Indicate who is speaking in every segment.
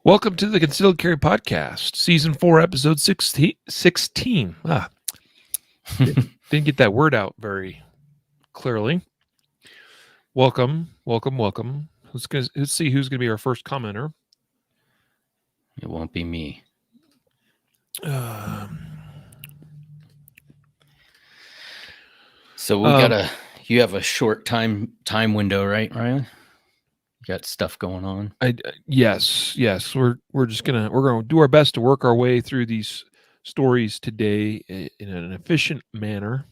Speaker 1: Welcome to the Concealed Carry Podcast, Season 4, Episode 16. Didn't get that word out very clearly. Welcome. Let's see who's going to be our first commenter.
Speaker 2: It won't be me. So you have a short time window, right, Riley? You got stuff going on.
Speaker 1: Yes. We're gonna do our best to work our way through these stories today in an efficient manner.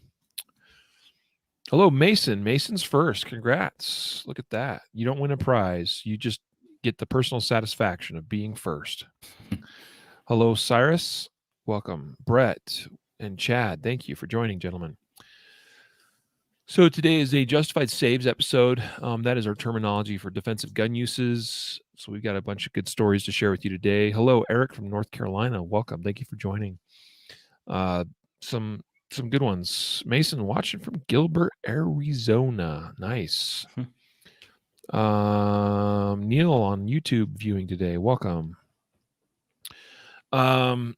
Speaker 1: Hello, Mason. Mason's first. Congrats. Look at that. You don't win a prize. You just get the personal satisfaction of being first. Hello, Cyrus. Welcome. Brett and Chad. Thank you for joining, gentlemen. So today is a Justified Saves episode. That is our terminology for defensive gun uses. So we've got a bunch of good stories to share with you today. Hello, Eric from North Carolina. Welcome. Thank you for joining. Some good ones. Mason watching from Gilbert, Arizona. Nice. Neil on YouTube viewing today. Welcome. So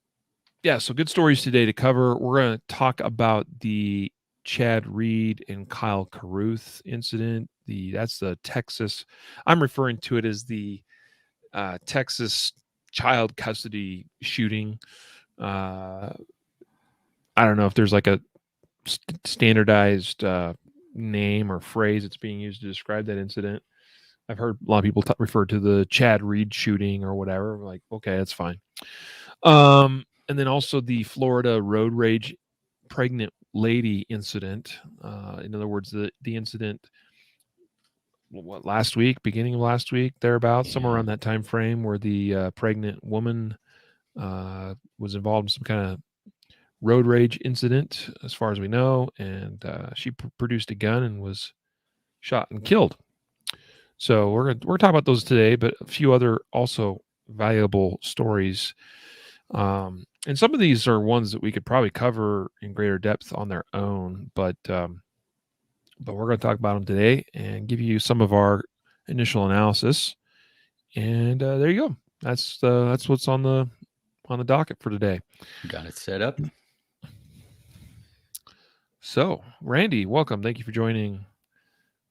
Speaker 1: good stories today to cover. We're going to talk about the Chad Reed and Kyle Carruth incident. That's the Texas. I'm referring to it as the Texas child custody shooting. I don't know if there's like a standardized name or phrase that's being used to describe that incident. I've heard a lot of people refer to the Chad Reed shooting or whatever. I'm like, okay, that's fine. And then also the Florida road rage pregnant lady incident. In other words, the incident beginning of last week, thereabouts, somewhere around that time frame, where the pregnant woman was involved in some kind of road rage incident, as far as we know, and she produced a gun and was shot and killed. So we're talking about those today, but a few other also valuable stories. And some of these are ones that we could probably cover in greater depth on their own, but we're going to talk about them today and give you some of our initial analysis. And there you go. That's what's on the docket for today.
Speaker 2: Got it set up.
Speaker 1: So, Randy, welcome. Thank you for joining.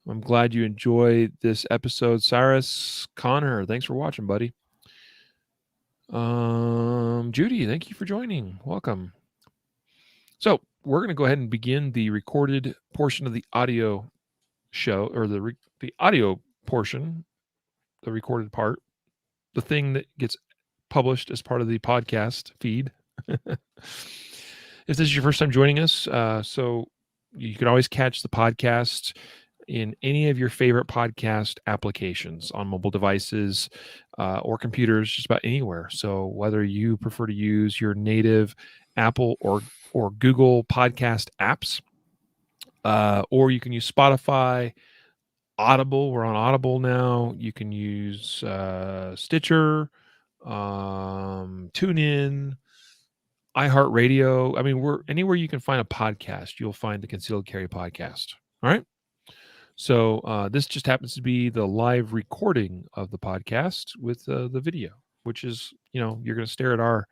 Speaker 1: I'm glad you enjoyed this episode. Cyrus, Connor, thanks for watching, buddy. Judy, thank you for joining. Welcome. So we're going to go ahead and begin the recorded portion of the audio show, or the audio portion, the recorded part, the thing that gets published as part of the podcast feed. If this is your first time joining us, so you can always catch the podcast in any of your favorite podcast applications on mobile devices or computers, just about anywhere. So whether you prefer to use your native Apple or Google podcast apps, or you can use Spotify, Audible. We're on Audible now. You can use Stitcher, TuneIn, iHeartRadio. I mean, we're anywhere you can find a podcast, you'll find the Concealed Carry Podcast. All right. So this just happens to be the live recording of the podcast with the video, which is, you're going to stare at our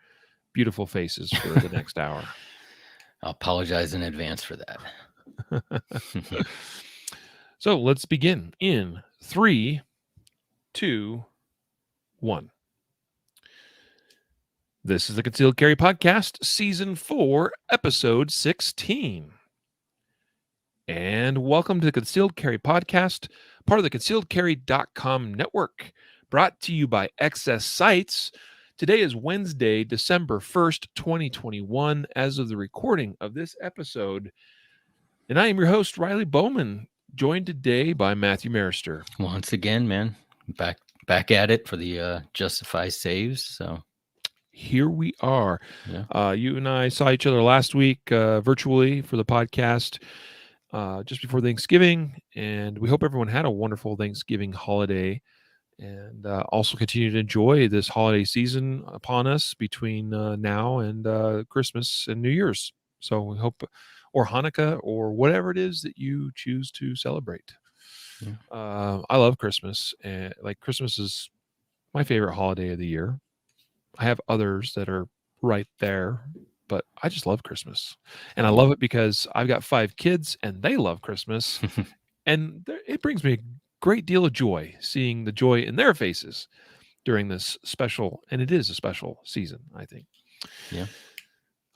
Speaker 1: beautiful faces for the next hour.
Speaker 2: I'll apologize in advance for that.
Speaker 1: So let's begin in 3, 2, 1. This is the Concealed Carry Podcast, Season 4, Episode 16. And welcome to the Concealed Carry Podcast, part of the concealedcarry.com network, brought to you by XS Sites. Today is Wednesday, December 1st, 2021, as of the recording of this episode. And I am your host, Riley Bowman, joined today by Matthew Maruster.
Speaker 2: Once again, man, back at it for the Justified Saves. So
Speaker 1: here we are.
Speaker 2: Yeah.
Speaker 1: You and I saw each other last week virtually for the podcast. Just before Thanksgiving, and we hope everyone had a wonderful Thanksgiving holiday, and also continue to enjoy this holiday season upon us between now and Christmas and New Year's. So we hope, or Hanukkah, or whatever it is that you choose to celebrate.
Speaker 2: Yeah.
Speaker 1: I love Christmas, and like Christmas is my favorite holiday of the year. I have others that are right there, but I just love Christmas. And I love it because I've got 5 kids and they love Christmas. And it brings me a great deal of joy seeing the joy in their faces during this special, and it is a special season, I think.
Speaker 2: Yeah.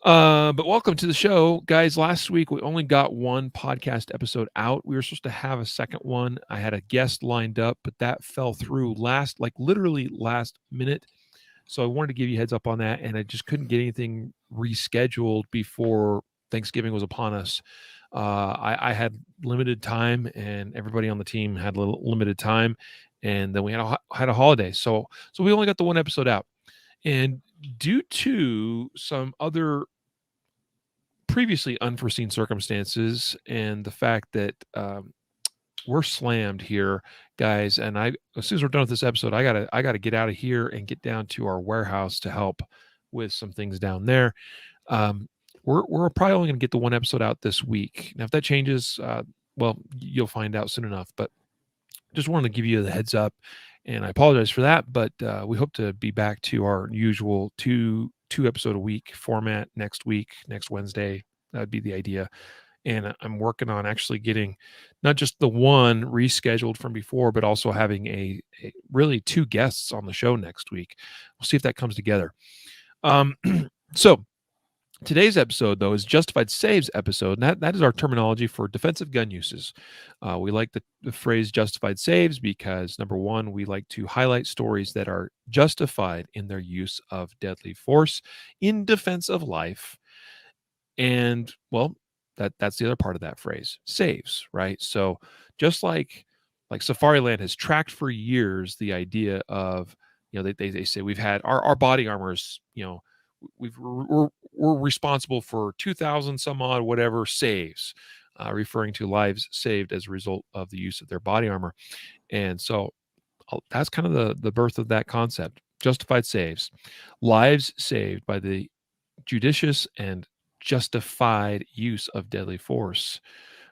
Speaker 1: But welcome to the show, guys. Last week we only got one podcast episode out. We were supposed to have a second one. I had a guest lined up, but that fell through literally last minute. So I wanted to give you a heads up on that, and I just couldn't get anything rescheduled before Thanksgiving was upon us. I had limited time, and everybody on the team had limited time, and then we had a holiday. So we only got the one episode out, and due to some other previously unforeseen circumstances and the fact that we're slammed here, guys, and as soon as we're done with this episode, I gotta get out of here and get down to our warehouse to help with some things down there. We're probably only gonna get the one episode out this week. Now, if that changes, well, you'll find out soon enough. But just wanted to give you the heads up, and I apologize for that. But we hope to be back to our usual two episode a week format next Wednesday. That'd be the idea. And I'm working on actually getting not just the one rescheduled from before, but also having a really 2 guests on the show next week. We'll see if that comes together. So today's episode, though, is Justified Saves episode, and that is our terminology for defensive gun uses. We like the phrase justified saves because, number one, we like to highlight stories that are justified in their use of deadly force in defense of life. And, well, that's the other part of that phrase, saves, right? So just like Safariland has tracked for years the idea of, they say we've had our body armors, we're responsible for 2,000 some odd whatever saves, referring to lives saved as a result of the use of their body armor. And so that's kind of the birth of that concept, justified saves, lives saved by the judicious and justified use of deadly force.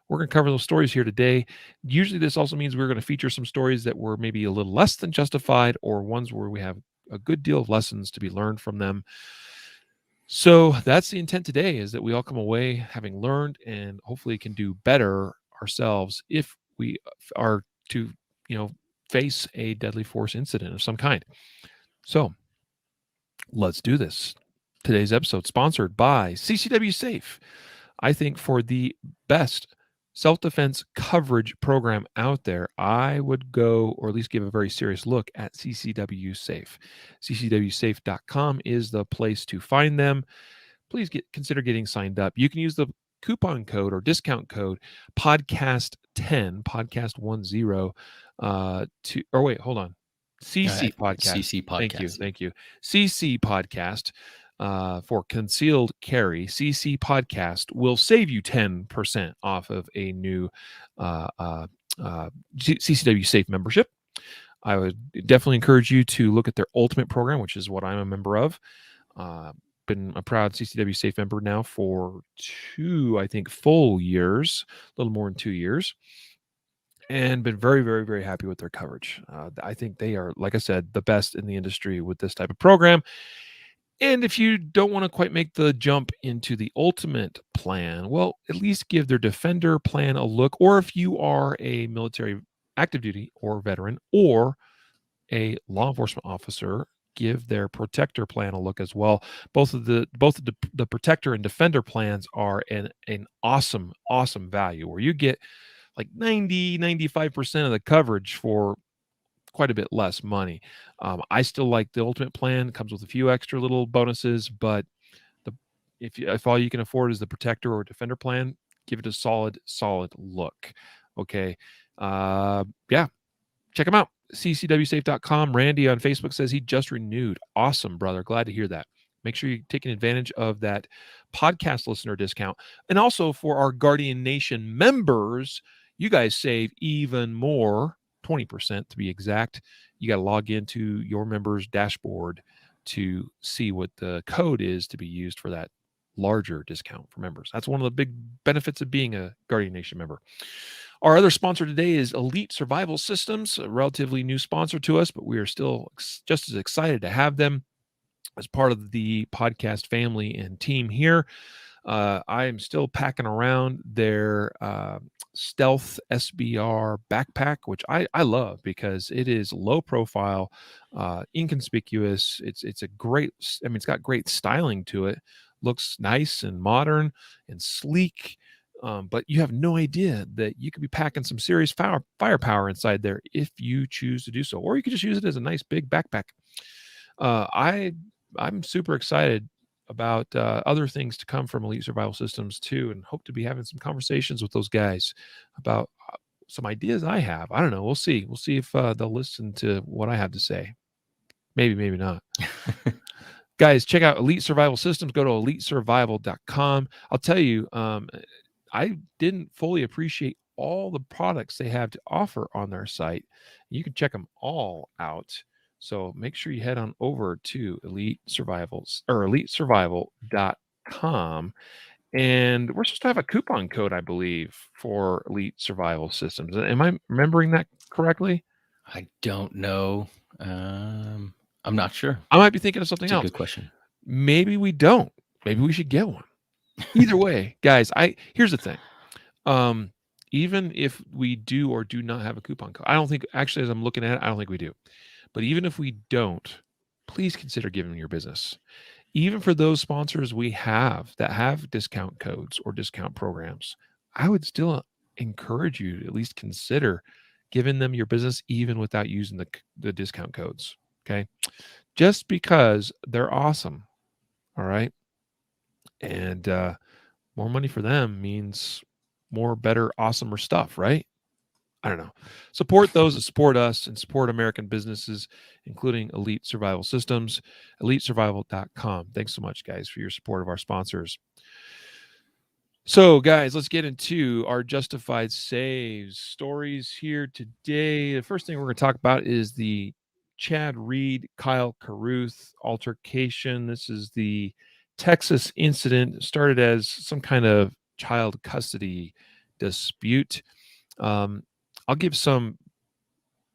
Speaker 1: We're going to cover those stories here today. Usually this also means we're going to feature some stories that were maybe a little less than justified, or ones where we have a good deal of lessons to be learned from them. So that's the intent today, is that we all come away having learned and hopefully can do better ourselves if we are to, face a deadly force incident of some kind. So let's do this. Today's episode sponsored by CCW Safe. I think for the best self-defense coverage program out there, I would go, or at least give a very serious look at CCW Safe. CCWSafe.com is the place to find them. Please consider getting signed up. You can use the coupon code or discount code podcast10, podcast10, hold on. CC podcast.
Speaker 2: CC podcast.
Speaker 1: Thank you. CC podcast. For concealed carry, CC podcast will save you 10% off of a new CCW Safe membership. I would definitely encourage you to look at their Ultimate program, which is what I'm a member of. Been a proud CCW Safe member now for 2, I think, full years, a little more than 2 years, and been very, very, very happy with their coverage. I think they are, like I said, the best in the industry with this type of program. And if you don't want to quite make the jump into the Ultimate plan, well, at least give their Defender plan a look. Or if you are a military active duty or veteran or a law enforcement officer, give their Protector plan a look as well. Both the Protector and Defender plans are an awesome value, where you get like 95% of the coverage for quite a bit less money. I still like the Ultimate plan. It comes with a few extra little bonuses, but if all you can afford is the Protector or Defender plan, give it a solid look. Okay. Yeah. Check them out. CCWSafe.com. Randy on Facebook says he just renewed. Awesome, brother. Glad to hear that. Make sure you're taking advantage of that podcast listener discount. And also for our Guardian Nation members, you guys save even more, 20% to be exact. You got to log into your members' dashboard to see what the code is to be used for that larger discount for members. That's one of the big benefits of being a Guardian Nation member. Our other sponsor today is Elite Survival Systems, a relatively new sponsor to us, but we are still just as excited to have them as part of the podcast family and team here. I am still packing around their Stealth SBR backpack, which I love because it is low profile, inconspicuous. It's a great, I mean, it's got great styling to it. Looks nice and modern and sleek. But you have no idea that you could be packing some serious firepower inside there if you choose to do so, or you could just use it as a nice big backpack. I'm super excited about other things to come from Elite Survival Systems too, and hope to be having some conversations with those guys about some ideas I have. I don't know. We'll see. We'll see if they'll listen to what I have to say. Maybe, maybe not. Guys, check out Elite Survival Systems. Go to elitesurvival.com. I'll tell you, I didn't fully appreciate all the products they have to offer on their site. You can check them all out. So make sure you head on over to elitesurvival.com. And we're supposed to have a coupon code, I believe, for Elite Survival Systems. Am I remembering that correctly?
Speaker 2: I don't know. I'm not sure.
Speaker 1: I might be thinking of something
Speaker 2: It's a
Speaker 1: else.
Speaker 2: good question.
Speaker 1: Maybe we don't. Maybe we should get one. Either way, guys, here's the thing. Even if we do or do not have a coupon code, I don't think, actually, as I'm looking at it, I don't think we do. But even if we don't, please consider giving your business. Even for those sponsors we have that have discount codes or discount programs, I would still encourage you to at least consider giving them your business even without using the discount codes. Okay. Just because they're awesome. All right. And more money for them means more, better, awesomer stuff, right? I don't know. Support those that support us and support American businesses, including Elite Survival Systems, elitesurvival.com. Thanks so much, guys, for your support of our sponsors. So, guys, let's get into our justified saves stories here today. The first thing we're going to talk about is the Chad Reed, Kyle Carruth altercation. This is the Texas incident. It started as some kind of child custody dispute. I'll give some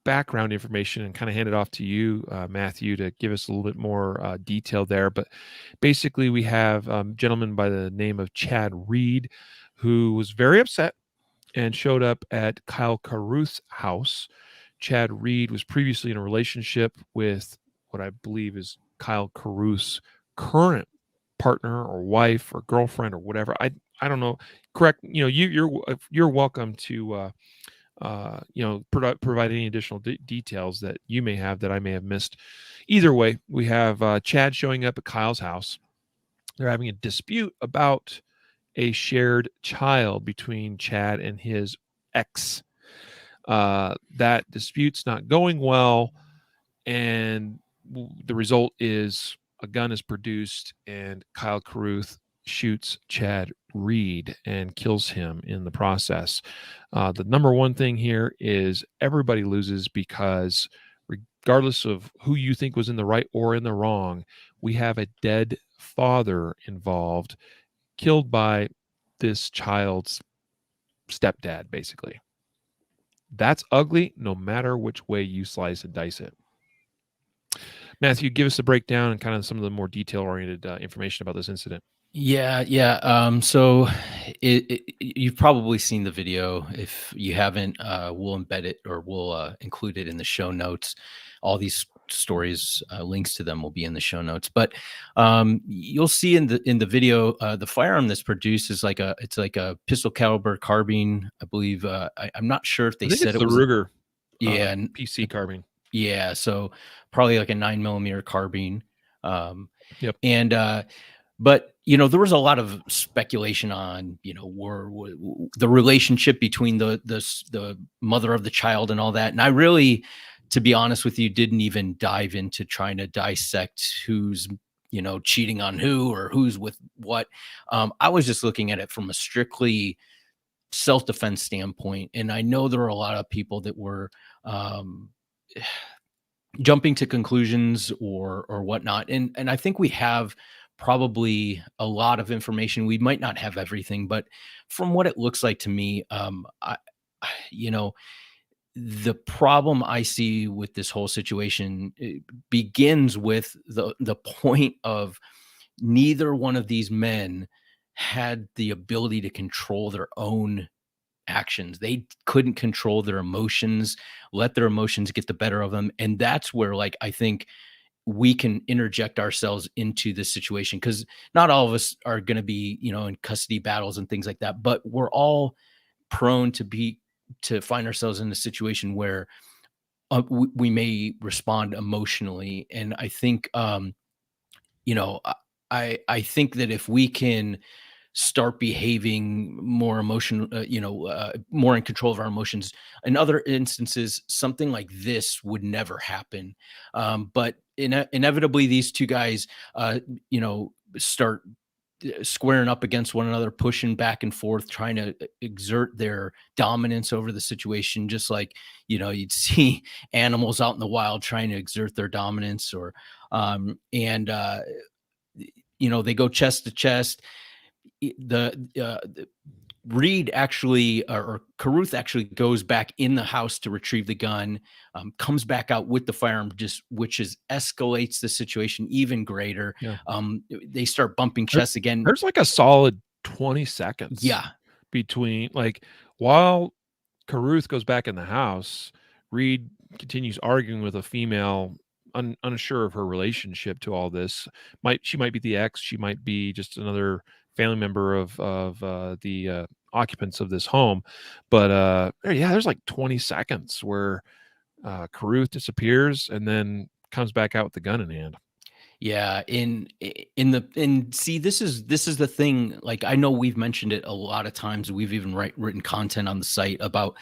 Speaker 1: background information and kind of hand it off to you, Matthew, to give us a little bit more detail there. But basically, we have a gentleman by the name of Chad Reed, who was very upset and showed up at Kyle Carruth's house. Chad Reed was previously in a relationship with what I believe is Kyle Carruth's current partner or wife or girlfriend or whatever. I don't know. Correct. You know, you're welcome to provide any additional details that you may have that I may have missed. Either way, we have Chad showing up at Kyle's house. They're having a dispute about a shared child between Chad and his ex. That dispute's not going well, and the result is a gun is produced, and Kyle Carruth shoots Chad Reed and kills him in the process. The number one thing here is everybody loses, because regardless of who you think was in the right or in the wrong, we have a dead father involved, killed by this child's stepdad, basically. That's ugly, no matter which way you slice and dice it. Matthew, give us a breakdown and kind of some of the more detail-oriented information about this incident.
Speaker 2: Yeah. So you've probably seen the video. If you haven't, we'll embed it, or we'll include it in the show notes. All these stories, links to them will be in the show notes. But you'll see in the video, the firearm that's produced is like a pistol caliber carbine, I believe. I'm not sure if they said
Speaker 1: it's
Speaker 2: it
Speaker 1: the
Speaker 2: was
Speaker 1: Ruger,
Speaker 2: PC
Speaker 1: carbine.
Speaker 2: Yeah, so probably like a 9mm carbine.
Speaker 1: Yep.
Speaker 2: And but there was a lot of speculation on the relationship between the mother of the child and all that. And I really, to be honest with you, didn't even dive into trying to dissect who's cheating on who or who's with what. I was just looking at it from a strictly self-defense standpoint, and I know there are a lot of people that were jumping to conclusions or whatnot, and I think we have probably a lot of information. We might not have everything, but from what it looks like to me, you know, the problem I see with this whole situation begins with the point of neither one of these men had the ability to control their own actions. They couldn't control their emotions, let their emotions get the better of them. And that's where, like, I think we can interject ourselves into this situation, because not all of us are going to be, in custody battles and things like that, but we're all prone to find ourselves in a situation where we may respond emotionally. And I think, you know, I think that if we can start behaving more more in control of our emotions, in other instances, something like this would never happen. But inevitably, these two guys, start squaring up against one another, pushing back and forth, trying to exert their dominance over the situation, just like, you'd see animals out in the wild trying to exert their dominance, or and they go chest to chest. The Reed actually, or Carruth actually goes back in the house to retrieve the gun, comes back out with the firearm, which escalates the situation even greater.
Speaker 1: Yeah.
Speaker 2: They start bumping chests again.
Speaker 1: There's like a solid 20 seconds.
Speaker 2: Yeah.
Speaker 1: Between, like, while Carruth goes back in the house, Reed continues arguing with a female, unsure of her relationship to all this. She might be the ex, she might be just another family member of the occupants of this home. But there's like 20 seconds where Carruth disappears and then comes back out with the gun in hand.
Speaker 2: Yeah, see, this is the thing. Like, I know we've mentioned it a lot of times. We've even written content on the site about,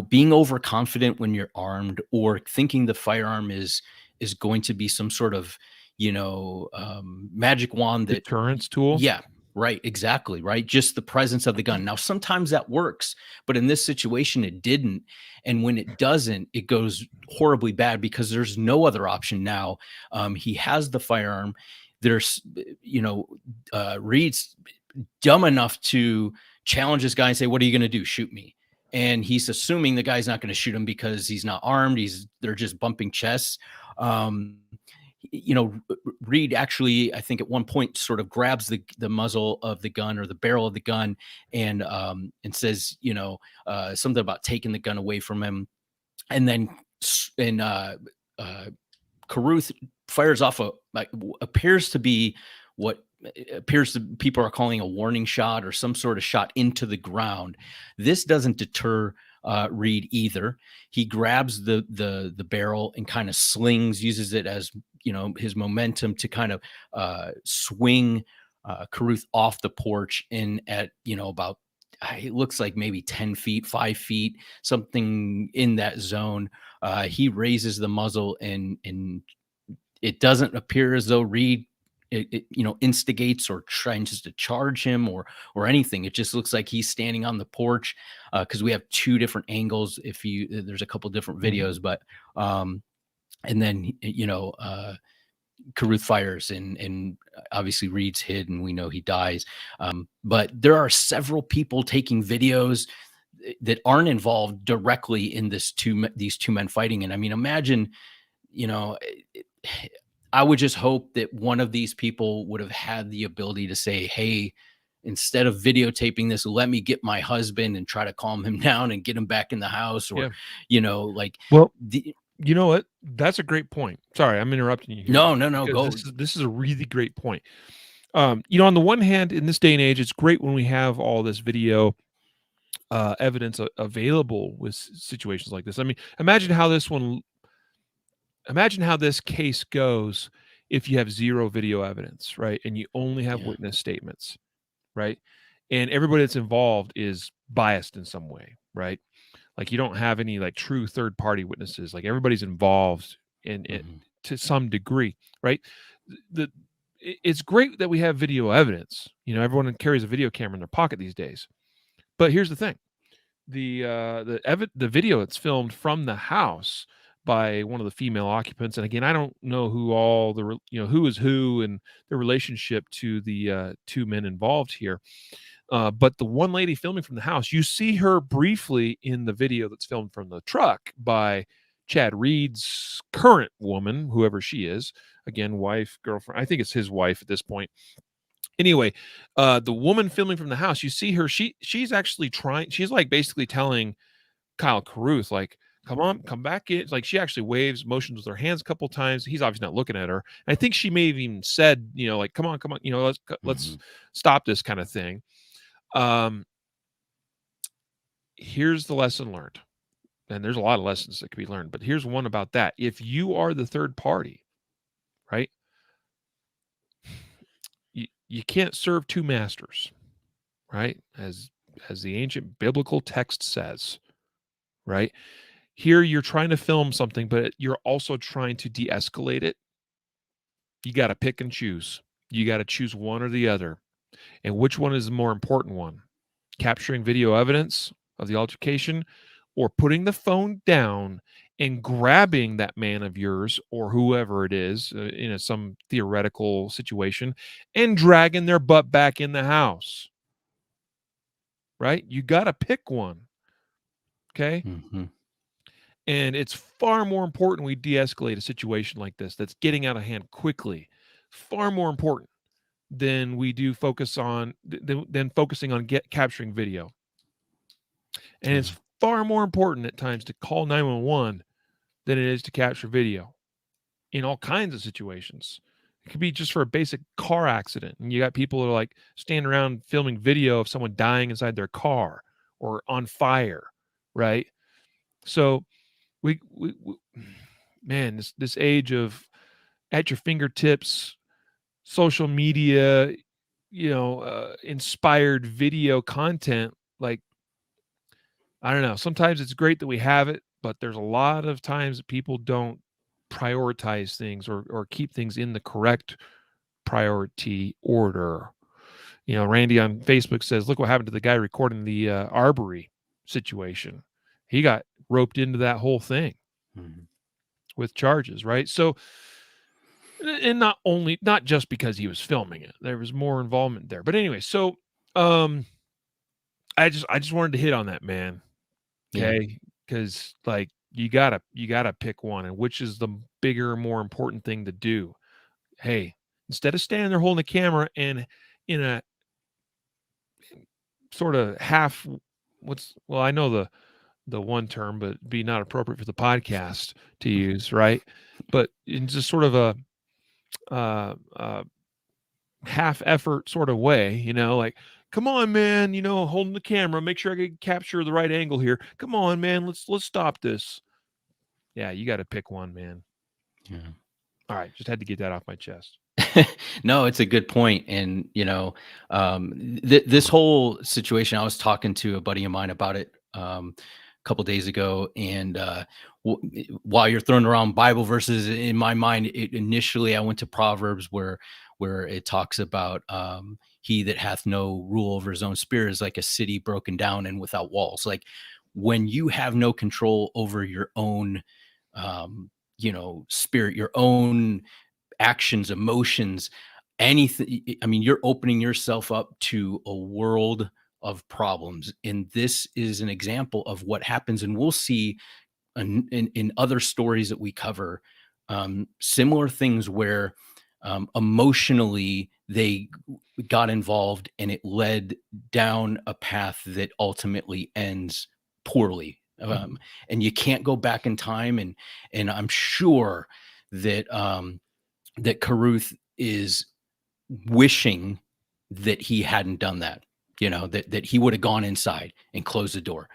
Speaker 2: being overconfident when you're armed, or thinking the firearm is going to be some sort of, magic wand, that
Speaker 1: Deterrence tool.
Speaker 2: Yeah, right, exactly, right. Just the presence of the gun. Now, sometimes that works, but in this situation, it didn't. And when it doesn't, it goes horribly bad, because there's no other option now. He has the firearm. There's, Reed's dumb enough to challenge this guy and say, "What are you going to do? Shoot me?" And he's assuming the guy's not going to shoot him because he's not armed. They're just bumping chests. Reed actually, I think at one point, sort of grabs the muzzle of the gun, or the barrel of the gun, and says, something about taking the gun away from him. And then Carruth fires off appears to be what appears to people are calling a warning shot, or some sort of shot into the ground. This doesn't deter Reed either. He grabs the barrel and kind of uses it as, his momentum to kind of swing Carruth off the porch in at, about, it looks like maybe 10 feet, 5 feet, something in that zone. He raises the muzzle, and it doesn't appear as though Reed instigates or trying just to charge him or anything. It just looks like he's standing on the porch, because we have two different angles. There's a couple different videos, but and then Carruth fires, and obviously Reed's hit, and we know he dies. But there are several people taking videos that aren't involved directly in these two men fighting. And I mean, imagine, I would just hope that one of these people would have had the ability to say, "Hey, instead of videotaping this, let me get my husband and try to calm him down and get him back in the house." Or,
Speaker 1: Well, you know what? That's a great point. Sorry, I'm interrupting you here.
Speaker 2: No, go.
Speaker 1: This is a really great point. On the one hand, in this day and age, it's great when we have all this video evidence available with situations like this. I mean, imagine how this case goes if you have zero video evidence, right? And you only have witness statements, right? And everybody that's involved is biased in some way, right? Like, you don't have any like true third party witnesses. Like, everybody's involved in it to some degree, right? It's great that we have video evidence. Everyone carries a video camera in their pocket these days. But here's the thing: the video that's filmed from the house by one of the female occupants, and again, I don't know who is who and the relationship to the two men involved here. But the one lady filming from the house, you see her briefly in the video that's filmed from the truck by Chad Reed's current woman, whoever she is. Again, wife, girlfriend. I think it's his wife at this point. Anyway, the woman filming from the house, you see her. She's actually trying. She's like basically telling Kyle Carruth, like, come on, come back in. Like she actually waves, motions with her hands a couple times. He's obviously not looking at her. And I think she may have even said, like, come on, let's stop this kind of thing. Here's the lesson learned. And there's a lot of lessons that could be learned, but here's one about that. If you are the third party, right? You can't serve two masters, right? As the ancient biblical text says, right? Here you're trying to film something, but you're also trying to de-escalate it. You got to pick and choose. You got to choose one or the other. And which one is the more important one? Capturing video evidence of the altercation, or putting the phone down and grabbing that man of yours or whoever it is in some theoretical situation and dragging their butt back in the house, right? You got to pick one. Okay.
Speaker 2: Mm-hmm.
Speaker 1: And it's far more important we de-escalate a situation like this that's getting out of hand quickly. Far more important than we do focusing on capturing video. And it's far more important at times to call 911 than it is to capture video in all kinds of situations. It could be just for a basic car accident. And you got people that are like standing around filming video of someone dying inside their car or on fire, right? So man, this age of at your fingertips, social media, inspired video content, like, I don't know. Sometimes it's great that we have it, but there's a lot of times that people don't prioritize things or keep things in the correct priority order. Randy on Facebook says, look what happened to the guy recording the Arbery situation. He got roped into that whole thing with charges, right? So, and not just because he was filming it, there was more involvement there. But anyway, so I just wanted to hit on that, man. Okay, because like you gotta pick one, and which is the bigger, more important thing to do. Hey, instead of standing there holding the camera and in a sort of half, I know the one term, but it'd be not appropriate for the podcast to use, right? But in just sort of a half effort sort of way, like, come on, man, holding the camera, make sure I can capture the right angle here. Come on, man, let's stop this. Yeah, you got to pick one, man.
Speaker 2: Yeah.
Speaker 1: All right, just had to get that off my chest.
Speaker 2: No, it's a good point. And, this whole situation, I was talking to a buddy of mine about it a couple days ago. And while you're throwing around Bible verses, in my mind, initially I went to Proverbs where it talks about he that hath no rule over his own spirit is like a city broken down and without walls. Like when you have no control over your own, spirit, your own actions, emotions, anything. I mean, you're opening yourself up to a world of problems. And this is an example of what happens. And we'll see in other stories that we cover, similar things where emotionally they got involved and it led down a path that ultimately ends poorly. And you can't go back in time. And I'm sure that that Carruth is wishing that he hadn't done that, that he would have gone inside and closed the door,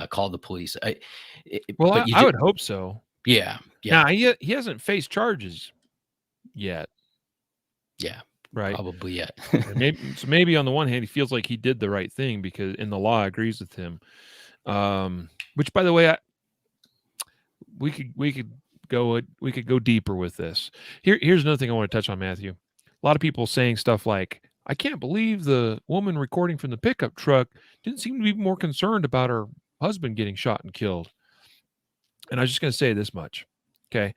Speaker 2: called the police.
Speaker 1: I would hope so.
Speaker 2: Yeah.
Speaker 1: Now, he hasn't faced charges yet.
Speaker 2: Yeah.
Speaker 1: Right.
Speaker 2: Probably yet.
Speaker 1: maybe on the one hand, he feels like he did the right thing because in the law agrees with him. Which, by the way, we could go deeper with this. Here's another thing I want to touch on, Matthew. A lot of people saying stuff like, I can't believe the woman recording from the pickup truck didn't seem to be more concerned about her husband getting shot and killed. And I was just going to say this much. Okay.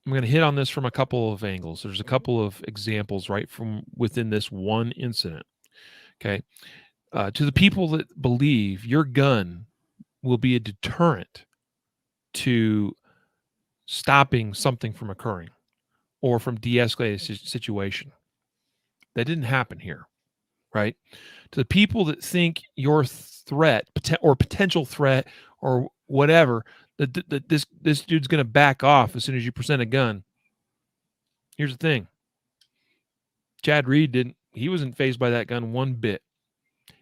Speaker 1: I'm going to hit on this from a couple of angles. There's a couple of examples right from within this one incident. Okay. To the people that believe your gun will be a deterrent to stopping something from occurring or from de-escalating a situation. That didn't happen here, right? To the people that think your threat or potential threat or whatever, that this dude's going to back off as soon as you present a gun. Here's the thing. Chad Reed he wasn't fazed by that gun one bit.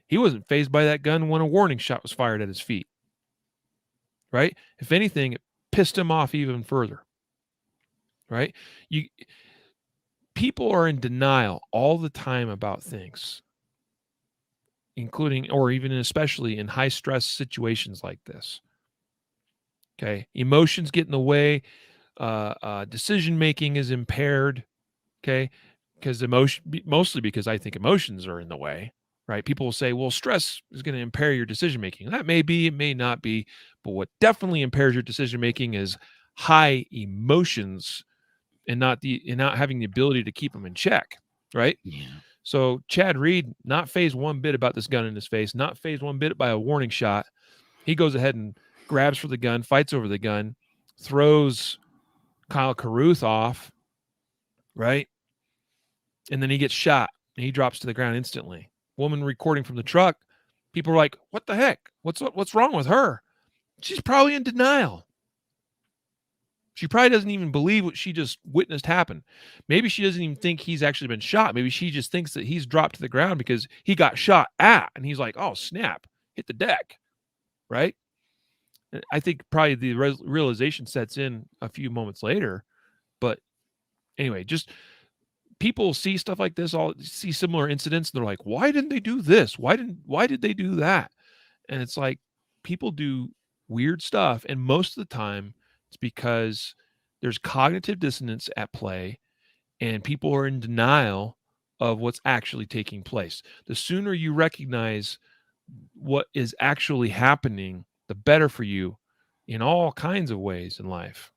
Speaker 1: He wasn't fazed by that gun when a warning shot was fired at his feet. Right? If anything, it pissed him off even further. Right? People are in denial all the time about things, including or even especially in high stress situations like this. Okay? Emotions get in the way. Decision making is impaired. Okay? Mostly because I think emotions are in the way. Right? People will say, well, stress is going to impair your decision making. That may be, it may not be, but what definitely impairs your decision making is high emotions and not having the ability to keep them in check. Right?
Speaker 2: Yeah.
Speaker 1: So Chad Reed, not fazed one bit about this gun in his face, not fazed one bit by a warning shot. He goes ahead and grabs for the gun, fights over the gun, throws Kyle Carruth off, right? And then he gets shot and he drops to the ground instantly. Woman recording from the truck, people are like, what the heck? What's wrong with her? She's probably in denial. She probably doesn't even believe what she just witnessed happen. Maybe she doesn't even think he's actually been shot. Maybe she just thinks that he's dropped to the ground because he got shot at. And he's like, oh, snap, hit the deck, right? I think probably the realization sets in a few moments later. But anyway, just people see stuff like this, see similar incidents, and they're like, why didn't they do this? Why did they do that? And it's like people do weird stuff. And most of the time it's because there's cognitive dissonance at play and people are in denial of what's actually taking place. The sooner you recognize what is actually happening, the better for you in all kinds of ways in life.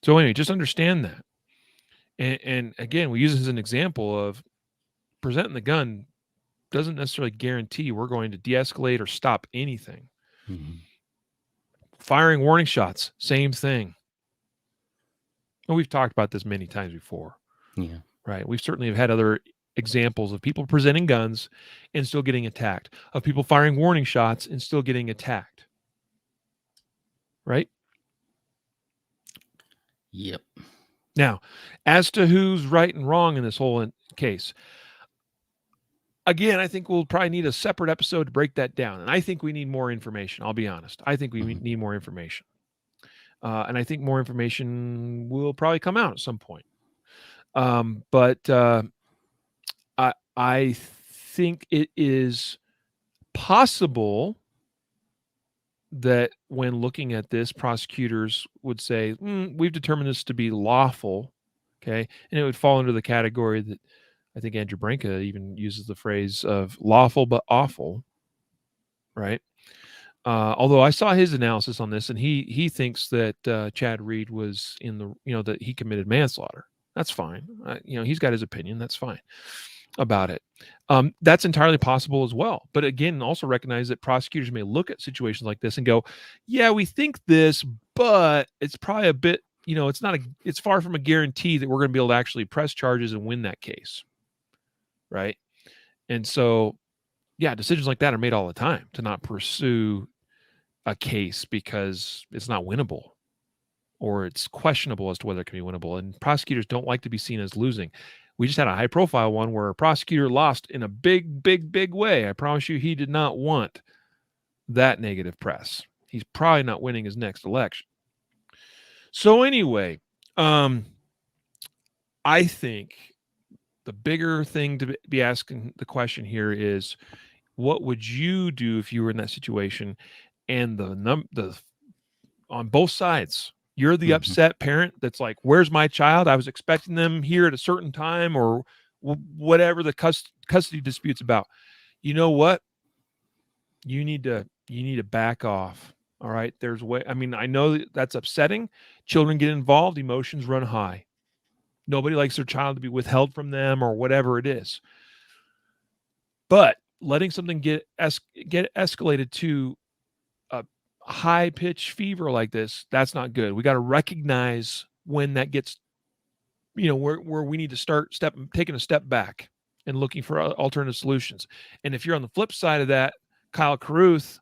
Speaker 1: So anyway, just understand that. And again, we use this as an example of presenting the gun doesn't necessarily guarantee we're going to de-escalate or stop anything.
Speaker 2: Mm-hmm.
Speaker 1: Firing warning shots, same thing. And we've talked about this many times before.
Speaker 2: Yeah.
Speaker 1: Right. We've certainly have had other examples of people presenting guns and still getting attacked, of people firing warning shots and still getting attacked. Right?
Speaker 2: Yep.
Speaker 1: Now, as to who's right and wrong in this whole case, again, I think we'll probably need a separate episode to break that down. And I think we need more information. I'll be honest. I think we need more information. And I think more information will probably come out at some point. But I think it is possible that when looking at this, prosecutors would say, we've determined this to be lawful. Okay. And it would fall under the category that I think Andrew Branca even uses the phrase of lawful but awful. Right. Although I saw his analysis on this and he thinks that Chad Reed was in the, that he committed manslaughter. That's fine. He's got his opinion. That's fine about it. That's entirely possible as well. But again, also recognize that prosecutors may look at situations like this and go, yeah, we think this, but it's probably a bit, it's far from a guarantee that we're going to be able to actually press charges and win that case. Right. And so, yeah, decisions like that are made all the time to not pursue a case because it's not winnable or it's questionable as to whether it can be winnable. And prosecutors don't like to be seen as losing. We just had a high profile one where a prosecutor lost in a big, big, big way. I promise you, he did not want that negative press. He's probably not winning his next election. So anyway, I think the bigger thing to be asking the question here is, what would you do if you were in that situation? And the on both sides, you're the upset parent that's like, where's my child? I was expecting them here at a certain time or whatever the custody dispute's about. You know what? You need to back off All right. There's way. I mean, I know that's upsetting. Children get involved. Emotions run high. Nobody likes their child to be withheld from them or whatever it is. But letting something get escalated to a high pitch fever like this, that's not good. We got to recognize when that gets, where we need to start taking a step back and looking for alternative solutions. And if you're on the flip side of that, Kyle Carruth,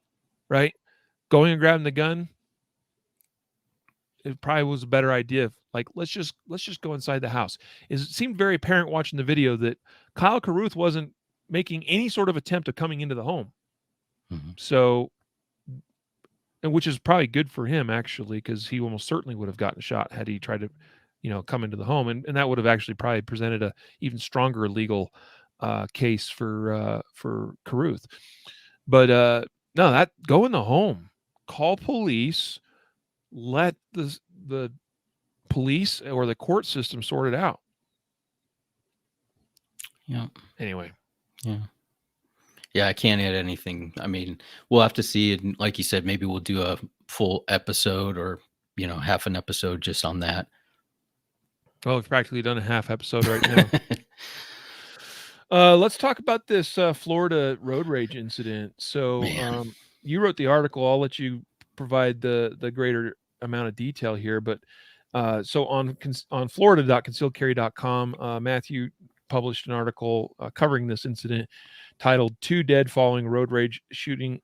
Speaker 1: right, going and grabbing the gun, it probably was a better idea. Like, let's just go inside the house. It seemed very apparent watching the video that Kyle Carruth wasn't making any sort of attempt of coming into the home.
Speaker 2: Mm-hmm.
Speaker 1: So, and which is probably good for him actually, because he almost certainly would have gotten shot had he tried to, come into the home, and that would have actually probably presented a even stronger legal case for Carruth. But no, that go in the home, call police, let the police or the court system sort it out.
Speaker 2: Yeah.
Speaker 1: Anyway.
Speaker 2: Yeah, I can't add anything. I mean, we'll have to see. And like you said, maybe we'll do a full episode or, half an episode just on that.
Speaker 1: Well, we've practically done a half episode right now. Let's talk about this Florida road rage incident. So you wrote the article. I'll let you provide the greater amount of detail here. But so on florida.concealedcarry.com, Matthew published an article covering this incident titled "2 Dead Following Road Rage Shooting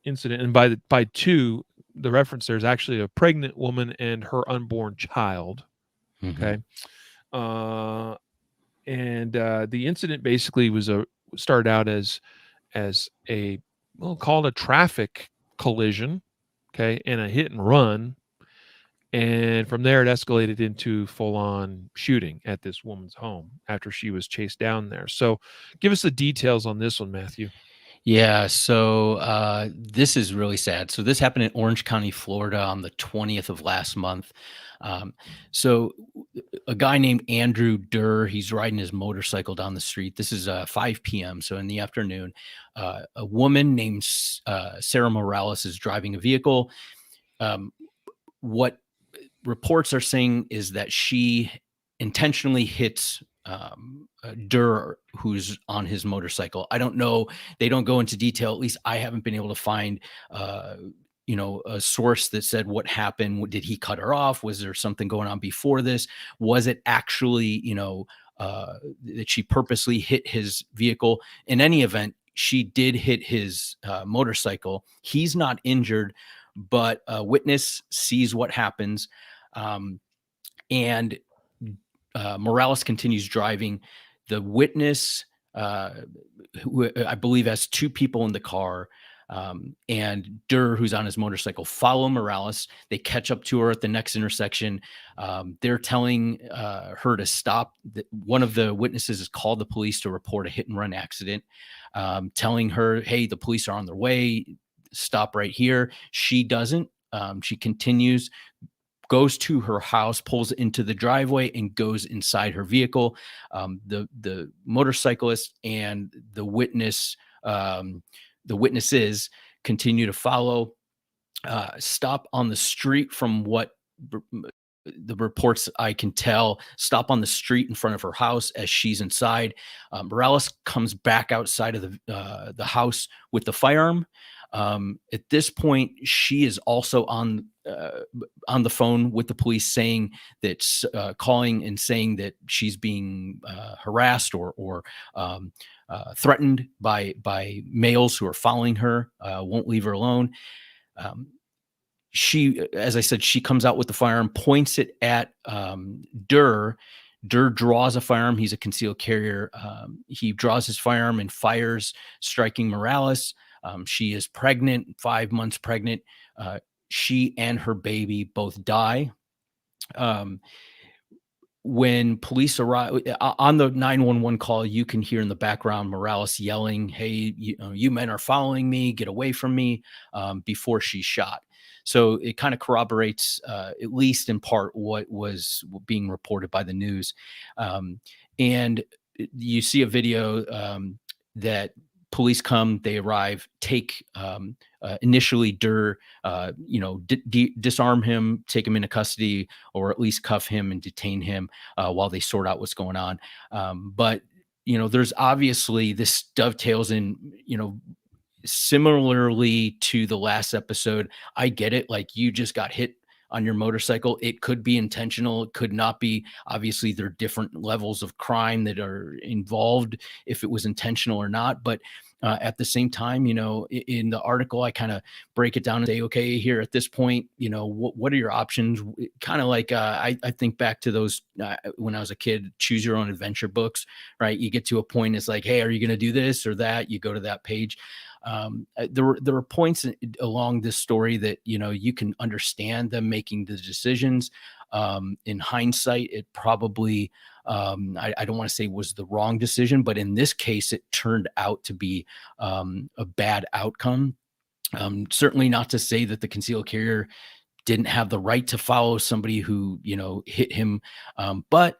Speaker 1: Incident." And by two, the reference there is actually a pregnant woman and her unborn child.
Speaker 2: Mm-hmm.
Speaker 1: Okay. And the incident basically started out as called a traffic collision, okay, and a hit and run. And from there, it escalated into full-on shooting at this woman's home after she was chased down there. So give us the details on this one, Matthew.
Speaker 2: Yeah, so this is really sad. So this happened in Orange County, Florida on the 20th of last month. So a guy named Andrew Durr, he's riding his motorcycle down the street. This is 5 p.m., so in the afternoon. A woman named Sarah Morales is driving a vehicle. What reports are saying is that she intentionally hits Durr, who's on his motorcycle. I don't know. They don't go into detail. At least I haven't been able to find, a source that said what happened. Did he cut her off? Was there something going on before this? Was it actually, that she purposely hit his vehicle? In any event, she did hit his motorcycle. He's not injured, but a witness sees what happens. And Morales continues driving. The witness, who I believe has two people in the car, and Durr, who's on his motorcycle, follow Morales. They catch up to her at the next intersection. They're telling her to stop. One of the witnesses has called the police to report a hit and run accident, telling her, hey, the police are on their way. Stop right here. She doesn't. She continues, goes to her house, pulls into the driveway, and goes inside her vehicle. The motorcyclist and the witnesses continue to follow. Stop on the street, from what the reports I can tell, stop on the street in front of her house as she's inside. Morales comes back outside of the house with the firearm. At this point, she is also on the phone with the police, saying that calling and saying that she's being harassed or threatened by males who are following her, won't leave her alone. She, as I said, she comes out with the firearm, points it at Durr. Durr draws a firearm. He's a concealed carrier. He draws his firearm and fires, striking Morales. She is pregnant, 5 months pregnant. She and her baby both die. When police arrive on the 911 call, you can hear in the background Morales yelling, hey, you men are following me, get away from me, before she's shot. So it kind of corroborates, at least in part, what was being reported by the news. And you see a video that police come, they arrive, take initially disarm him, take him into custody, or at least cuff him and detain him while they sort out what's going on. But there's obviously this dovetails in, similarly to the last episode. I get it. Like, you just got hit on your motorcycle. It could be intentional. It could not be. Obviously, there are different levels of crime that are involved, if it was intentional or not. But at the same time, in the article, I kind of break it down and say, okay, here at this point, what are your options? Kind of like I think back to those when I was a kid, choose your own adventure books, right? You get to a point, it's like, hey, are you going to do this or that? You go to that page. There were points along this story that, you can understand them making the decisions. In hindsight, it probably, I don't want to say was the wrong decision, but in this case, it turned out to be a bad outcome. Certainly not to say that the concealed carrier didn't have the right to follow somebody who, hit him. But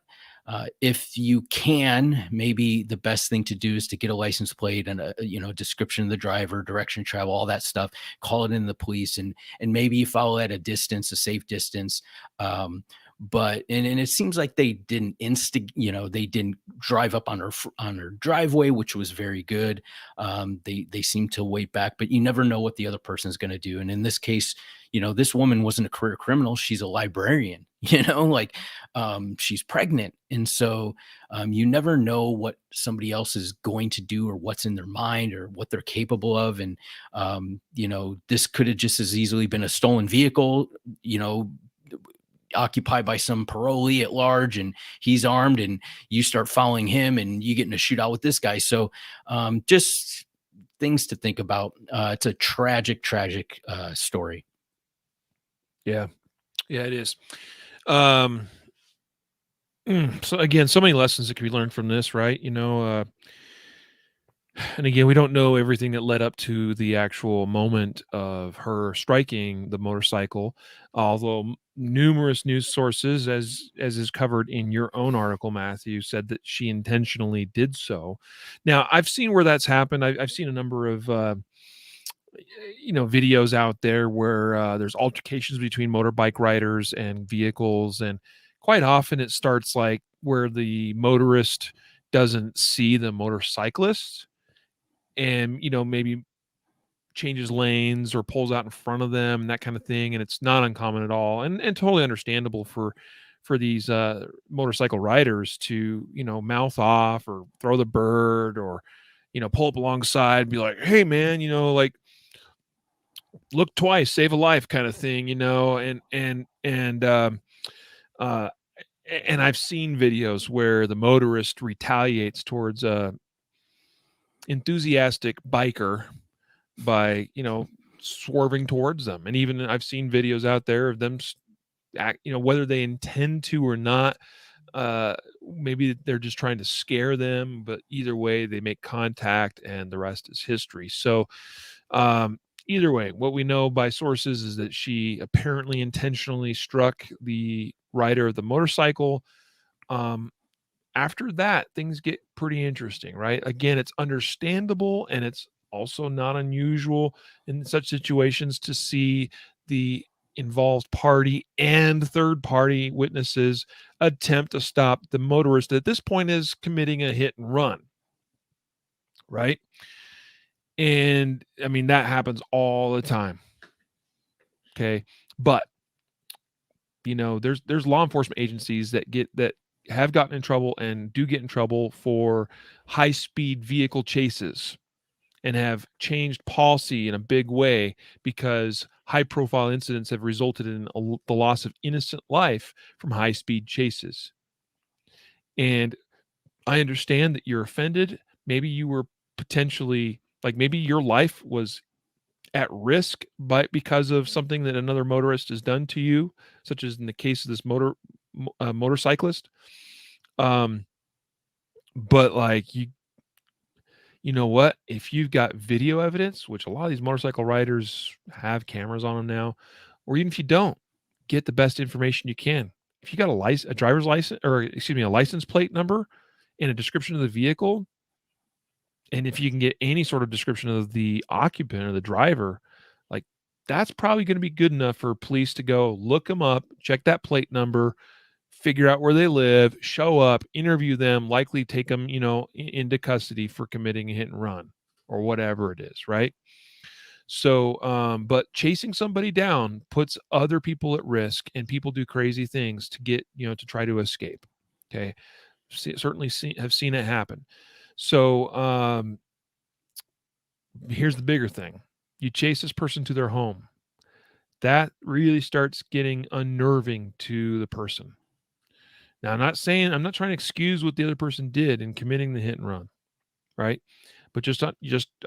Speaker 2: if you can, maybe the best thing to do is to get a license plate and a description of the driver, direction of travel, all that stuff. Call it in the police, and maybe you follow at a distance, a safe distance. But it seems like they didn't they didn't drive up on her driveway, which was very good. They seem to wait back, but you never know what the other person is going to do. And in this case, this woman wasn't a career criminal. She's a librarian, she's pregnant. And so you never know what somebody else is going to do or what's in their mind or what they're capable of. And, this could have just as easily been a stolen vehicle, occupied by some parolee at large, and he's armed, and you start following him and you get in a shootout with this guy. So just things to think about. It's a tragic story.
Speaker 1: Yeah, it is. So again, so many lessons that can be learned from this, right? And again, we don't know everything that led up to the actual moment of her striking the motorcycle, although numerous news sources, as is covered in your own article, Matthew, said that she intentionally did so. Now, I've seen where that's happened. I've seen a number of videos out there where there's altercations between motorbike riders and vehicles, and quite often it starts like where the motorist doesn't see the motorcyclist and maybe changes lanes or pulls out in front of them and that kind of thing. And it's not uncommon at all, and totally understandable for these motorcycle riders to mouth off or throw the bird or pull up alongside and be like, hey man, like, look twice, save a life, kind of thing. And I've seen videos where the motorist retaliates towards a enthusiastic biker by swerving towards them. And even I've seen videos out there of them whether they intend to or not, maybe they're just trying to scare them, but either way they make contact and the rest is history. So either way, what we know by sources is that she apparently intentionally struck the rider of the motorcycle. After that, things get pretty interesting, right? Again, it's understandable, and it's also not unusual in such situations to see the involved party and third-party witnesses attempt to stop the motorist that at this point is committing a hit and run, right? And I mean, that happens all the time. Okay. But there's law enforcement agencies that have gotten in trouble and do get in trouble for high-speed vehicle chases and have changed policy in a big way because high-profile incidents have resulted in the loss of innocent life from high-speed chases. And I understand that you're offended. Maybe you were potentially, like, maybe your life was at risk because of something that another motorist has done to you, such as in the case of this motorcyclist. But like, you know what? If you've got video evidence, which a lot of these motorcycle riders have cameras on them now, or even if you don't, get the best information you can. If you got a driver's license, or excuse me, a license plate number and a description of the vehicle, And if you can get any sort of description of the occupant or the driver, like that's probably going to be good enough for police to go look them up, check that plate number, figure out where they live, show up, interview them, likely take them, into custody for committing a hit and run or whatever it is, right? So, but chasing somebody down puts other people at risk, and people do crazy things to get, to try to escape. Okay. Certainly have seen it happen. So, here's the bigger thing. You chase this person to their home. That really starts getting unnerving to the person. Now, I'm not trying to excuse what the other person did in committing the hit and run, right? But just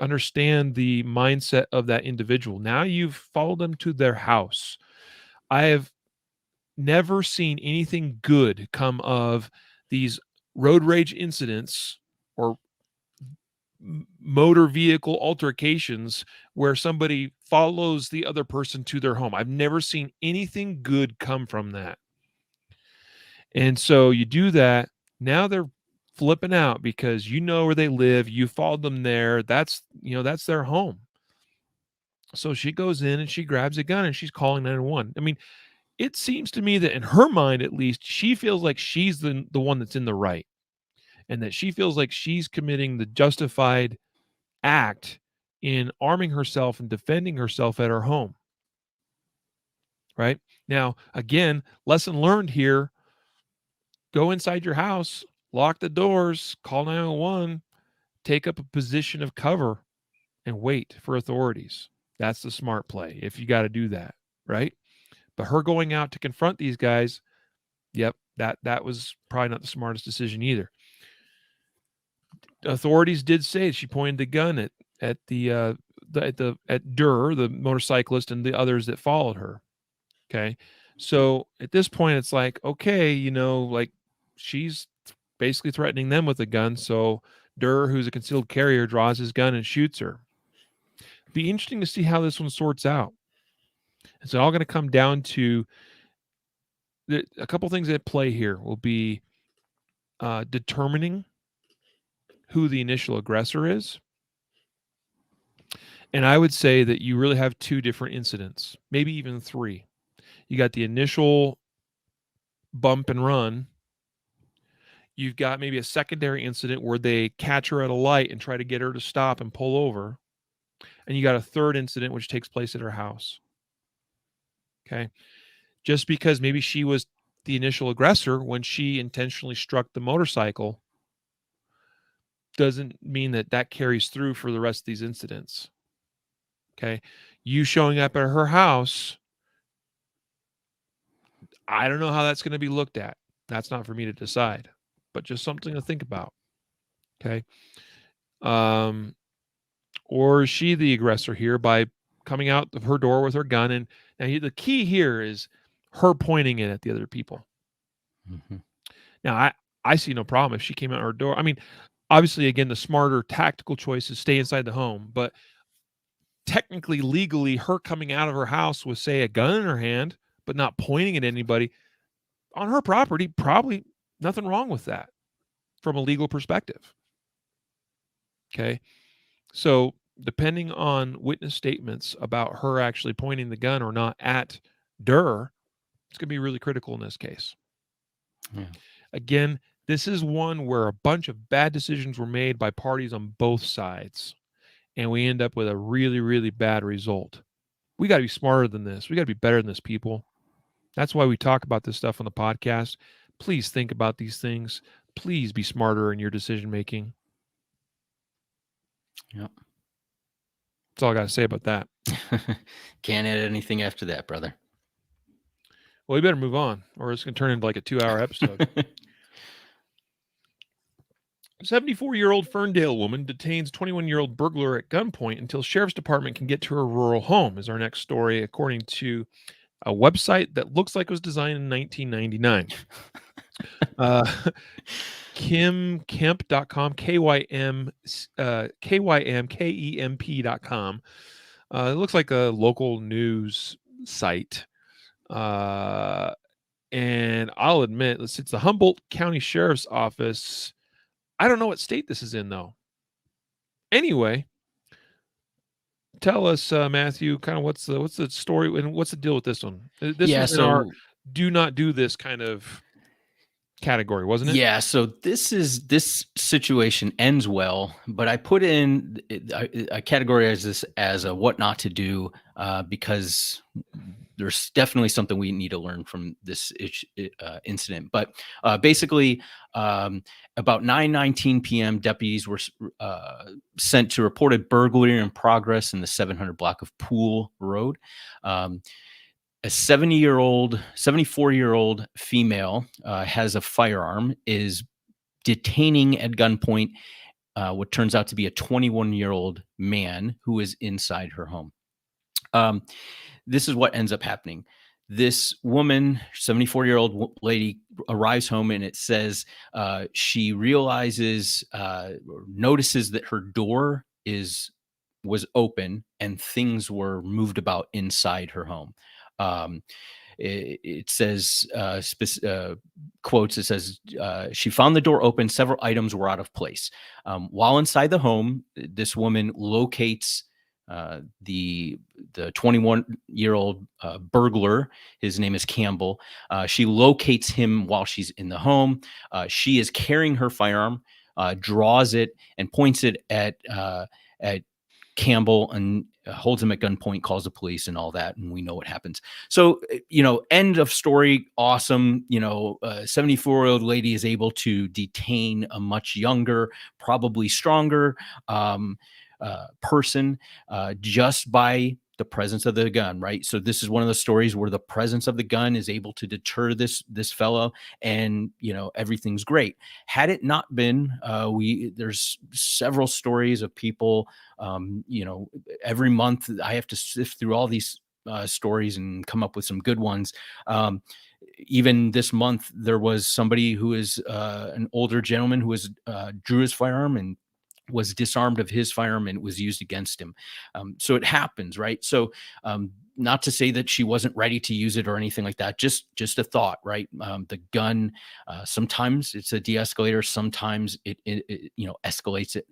Speaker 1: understand the mindset of that individual. Now you've followed them to their house. I have never seen anything good come of these road rage incidents or motor vehicle altercations where somebody follows the other person to their home. I've never seen anything good come from that. And so you do that. Now they're flipping out because you know where they live. You followed them there. That's their home. So she goes in and she grabs a gun and she's calling 911. I mean, it seems to me that in her mind, at least, she feels like she's the one that's in the right, and that she feels like she's committing the justified act in arming herself and defending herself at her home. Right? Now, again, lesson learned here. Go inside your house, lock the doors, call 911, take up a position of cover, and wait for authorities. That's the smart play if you got to do that, right? But her going out to confront these guys, yep, that was probably not the smartest decision either. Authorities did say she pointed the gun at Durr, the motorcyclist, and the others that followed her. Okay. So at this point, it's like, okay, like she's basically threatening them with a gun. So Durr, who's a concealed carrier, draws his gun and shoots her. Be interesting to see how this one sorts out. It's all going to come down to a couple things at play here will be determining who the initial aggressor is. And I would say that you really have two different incidents, maybe even three. You got the initial bump and run. You've got maybe a secondary incident where they catch her at a light and try to get her to stop and pull over. And you got a third incident which takes place at her house. Okay. Just because maybe she was the initial aggressor when she intentionally struck the motorcycle doesn't mean that carries through for the rest of these incidents. Okay. You showing up at her house, I don't know how that's going to be looked at. That's not for me to decide, but just something to think about. Okay. Or is she the aggressor here by coming out of her door with her gun? And now the key here is her pointing it at the other people. Mm-hmm. Now, I see no problem if she came out her door. I mean, obviously, again, the smarter tactical choice is stay inside the home. But technically, legally, her coming out of her house with, say, a gun in her hand, but not pointing at anybody on her property, probably nothing wrong with that from a legal perspective. Okay. So depending on witness statements about her actually pointing the gun or not at Durr, it's going to be really critical in this case. Yeah. Again, this is one where a bunch of bad decisions were made by parties on both sides, and we end up with a really, really bad result. We got to be smarter than this. We got to be better than this, people. That's why we talk about this stuff on the podcast. Please think about these things. Please be smarter in your decision making.
Speaker 2: Yep.
Speaker 1: That's all I got to say about that.
Speaker 2: Can't add anything after that, brother.
Speaker 1: Well, we better move on, or it's going to turn into like a 2-hour episode. 74-year-old Ferndale woman detains 21-year-old burglar at gunpoint until sheriff's department can get to her rural home is our next story, according to a website that looks like it was designed in 1999. KymKemp.com, KYMKEMP.com. It looks like a local news site. And I'll admit, it's the Humboldt County Sheriff's Office. I don't know what state this is in, though. Anyway, tell us, Matthew, kind of what's the story and what's the deal with this one? This
Speaker 2: Yeah.
Speaker 1: was in our
Speaker 2: So
Speaker 1: do not do this kind of category, wasn't it?
Speaker 2: yeah, so this situation ends well, but I put in I categorize this as a what not to do because there's definitely something we need to learn from this incident. But basically, about 9:19 p.m., deputies were sent to report a burglary in progress in the 700 block of Pool Road. A 74-year-old female has a firearm, is detaining at gunpoint what turns out to be a 21-year-old man who is inside her home. This is what ends up happening. This woman, 74-year-old lady, arrives home, and it says she realizes or notices that her door was open and things were moved about inside her home. It says quotes, it says she found the door open, several items were out of place. While inside the home, this woman locates the 21-year-old burglar. His name is Campbell. She locates him while she's in the home. She is carrying her firearm, draws it and points it at Campbell and holds him at gunpoint, calls the police and all that. And we know what happens. So, end of story. Awesome. 74-year-old lady is able to detain a much younger, probably stronger person just by the presence of the gun, right? So this is one of the stories where the presence of the gun is able to deter this fellow, and everything's great. Had it not been, there's several stories of people. Every month I have to sift through all these stories and come up with some good ones. Even this month, there was somebody who is an older gentleman who drew his firearm and was disarmed of his firearm, and it was used against him. So it happens, right? So not to say that she wasn't ready to use it or anything like that. Just a thought, right? The gun, sometimes it's a de-escalator, sometimes it escalates it.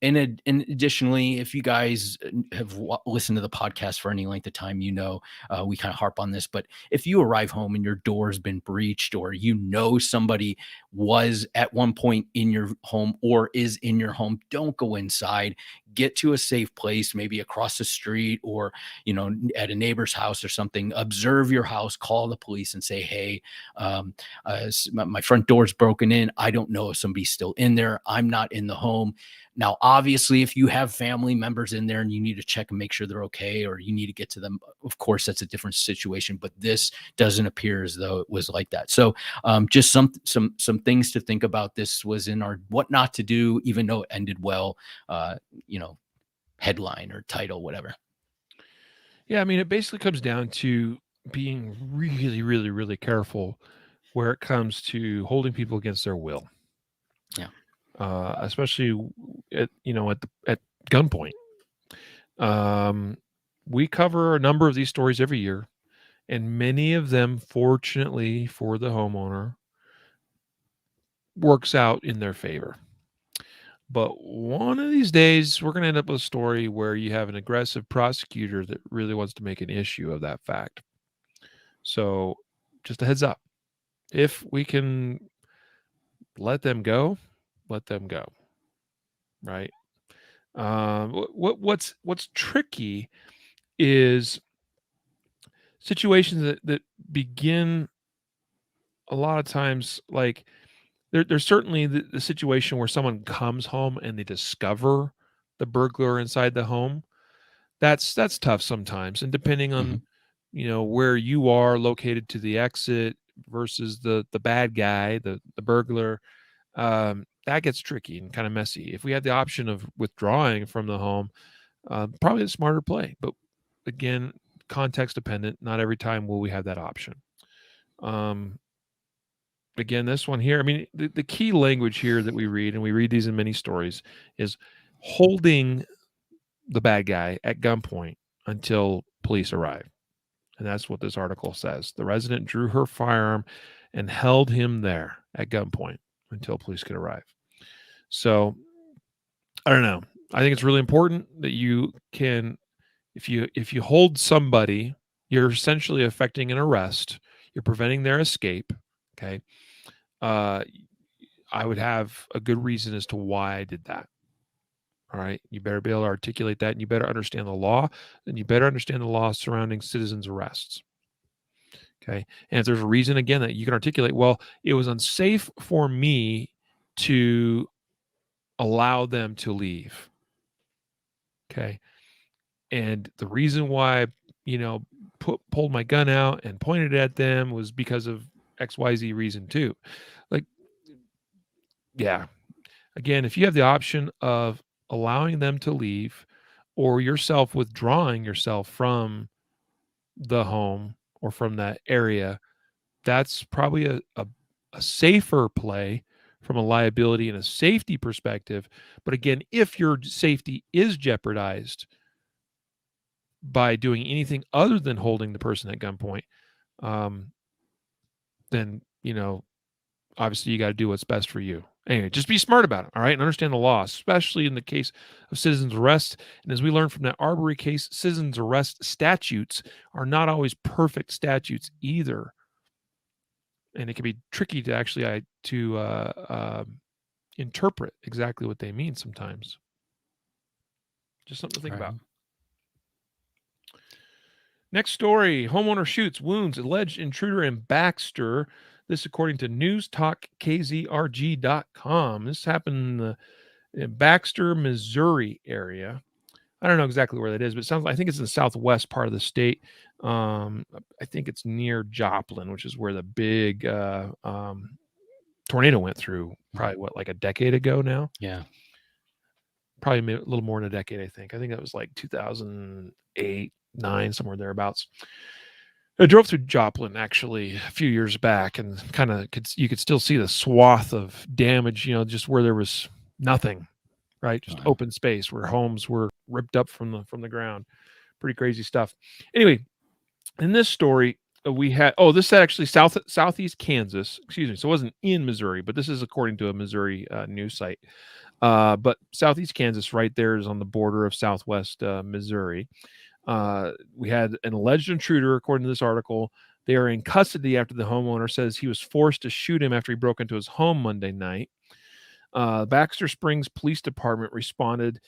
Speaker 2: And additionally, if you guys have listened to the podcast for any length of time, we kind of harp on this, but if you arrive home and your door has been breached, or somebody was at one point in your home or is in your home, don't go inside. Get to a safe place, maybe across the street or, at a neighbor's house or something. Observe your house, call the police and say, hey, my front door's broken in. I don't know if somebody's still in there. I'm not in the home. Now, obviously, if you have family members in there and you need to check and make sure they're okay, or you need to get to them, of course, that's a different situation. But this doesn't appear as though it was like that. So just some things to think about. This was in our what not to do, even though it ended well, headline or title, whatever.
Speaker 1: Yeah, I mean, it basically comes down to being really, really, really careful where it comes to holding people against their will.
Speaker 2: Yeah.
Speaker 1: Especially at gunpoint. We cover a number of these stories every year, and many of them, fortunately for the homeowner, works out in their favor. But one of these days, we're going to end up with a story where you have an aggressive prosecutor that really wants to make an issue of that fact. So just a heads up. If we can let them go, let them go. Right? What's tricky is situations that begin a lot of times, like there's certainly the situation where someone comes home and they discover the burglar inside the home. That's tough sometimes, and depending on where you are located to the exit versus the bad guy, the burglar, that gets tricky and kind of messy. If we had the option of withdrawing from the home, probably a smarter play. But again, context dependent. Not every time will we have that option. Again, this one here, I mean, the key language here that we read, and we read these in many stories, is holding the bad guy at gunpoint until police arrive. And that's what this article says. The resident drew her firearm and held him there at gunpoint until police could arrive. So I don't know. I think it's really important that you can, if you hold somebody, you're essentially effecting an arrest. You're preventing their escape. Okay. I would have a good reason as to why I did that. All right. You better be able to articulate that, and you better understand the law, and you better understand the law surrounding citizens' arrests. Okay. And if there's a reason, again, that you can articulate, well, it was unsafe for me to allow them to leave. Okay. And the reason why I, pulled my gun out and pointed at them was because of XYZ reason too. Like, yeah. Again, if you have the option of allowing them to leave or yourself withdrawing yourself from the home or from that area, that's probably a safer play from a liability and a safety perspective. But again, if your safety is jeopardized by doing anything other than holding the person at gunpoint, then, obviously you got to do what's best for you. Anyway, just be smart about it, all right? And understand the law, especially in the case of citizens arrest. And as we learned from that Arbery case, citizens arrest statutes are not always perfect statutes either. And it can be tricky to actually interpret exactly what they mean sometimes. Just something to think about. Next story, homeowner shoots, wounds, alleged intruder in Baxter. This according to newstalkkzrg.com. This happened in Baxter, Missouri area. I don't know exactly where that is, but it sounds like, I think it's in the southwest part of the state. I think it's near Joplin, which is where the big tornado went through probably like a decade ago now.
Speaker 2: Yeah.
Speaker 1: Probably a little more than a decade, I think. I think that was like 2008, 9, somewhere thereabouts. I drove through Joplin actually a few years back, and kind of you could still see the swath of damage, just where there was nothing, right? Just open space where homes were ripped up from the ground. Pretty crazy stuff. Anyway, in this story, we had, this is actually southeast Kansas, excuse me. So it wasn't in Missouri, but this is according to a Missouri news site. But southeast Kansas right there is on the border of southwest Missouri. We had an alleged intruder, according to this article. They are in custody after the homeowner says he was forced to shoot him after he broke into his home Monday night. Baxter Springs Police Department responded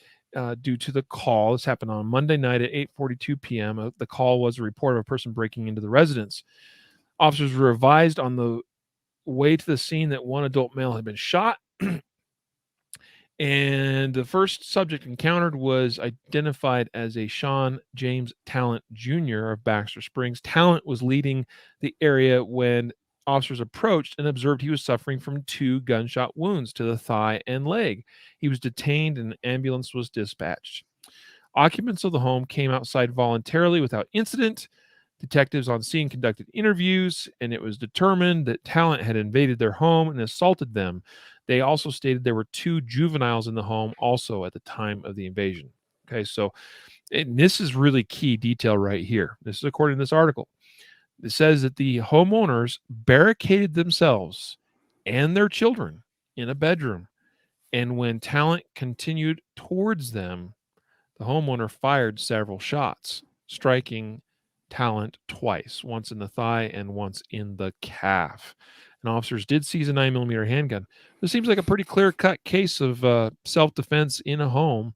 Speaker 1: due to the call. This happened on Monday night at 8:42 p.m. The call was a report of a person breaking into the residence. Officers were advised on the way to the scene that one adult male had been shot. And the first subject encountered was identified as a Sean James Talent Jr. of Baxter Springs. Talent was leading the area when officers approached and observed he was suffering from 2 gunshot wounds to the thigh and leg. He was detained and an ambulance was dispatched. Occupants of the home came outside voluntarily without incident. Detectives on scene conducted interviews, and it was determined that Talent had invaded their home and assaulted them. They also stated there were 2 juveniles in the home also at the time of the invasion. Okay, so this is really key detail right here. This is according to this article. It says that the homeowners barricaded themselves and their children in a bedroom, and when Talent continued towards them, the homeowner fired several shots, striking Talent twice, once in the thigh and once in the calf. And officers did seize a 9mm handgun. This seems like a pretty clear-cut case of self-defense in a home.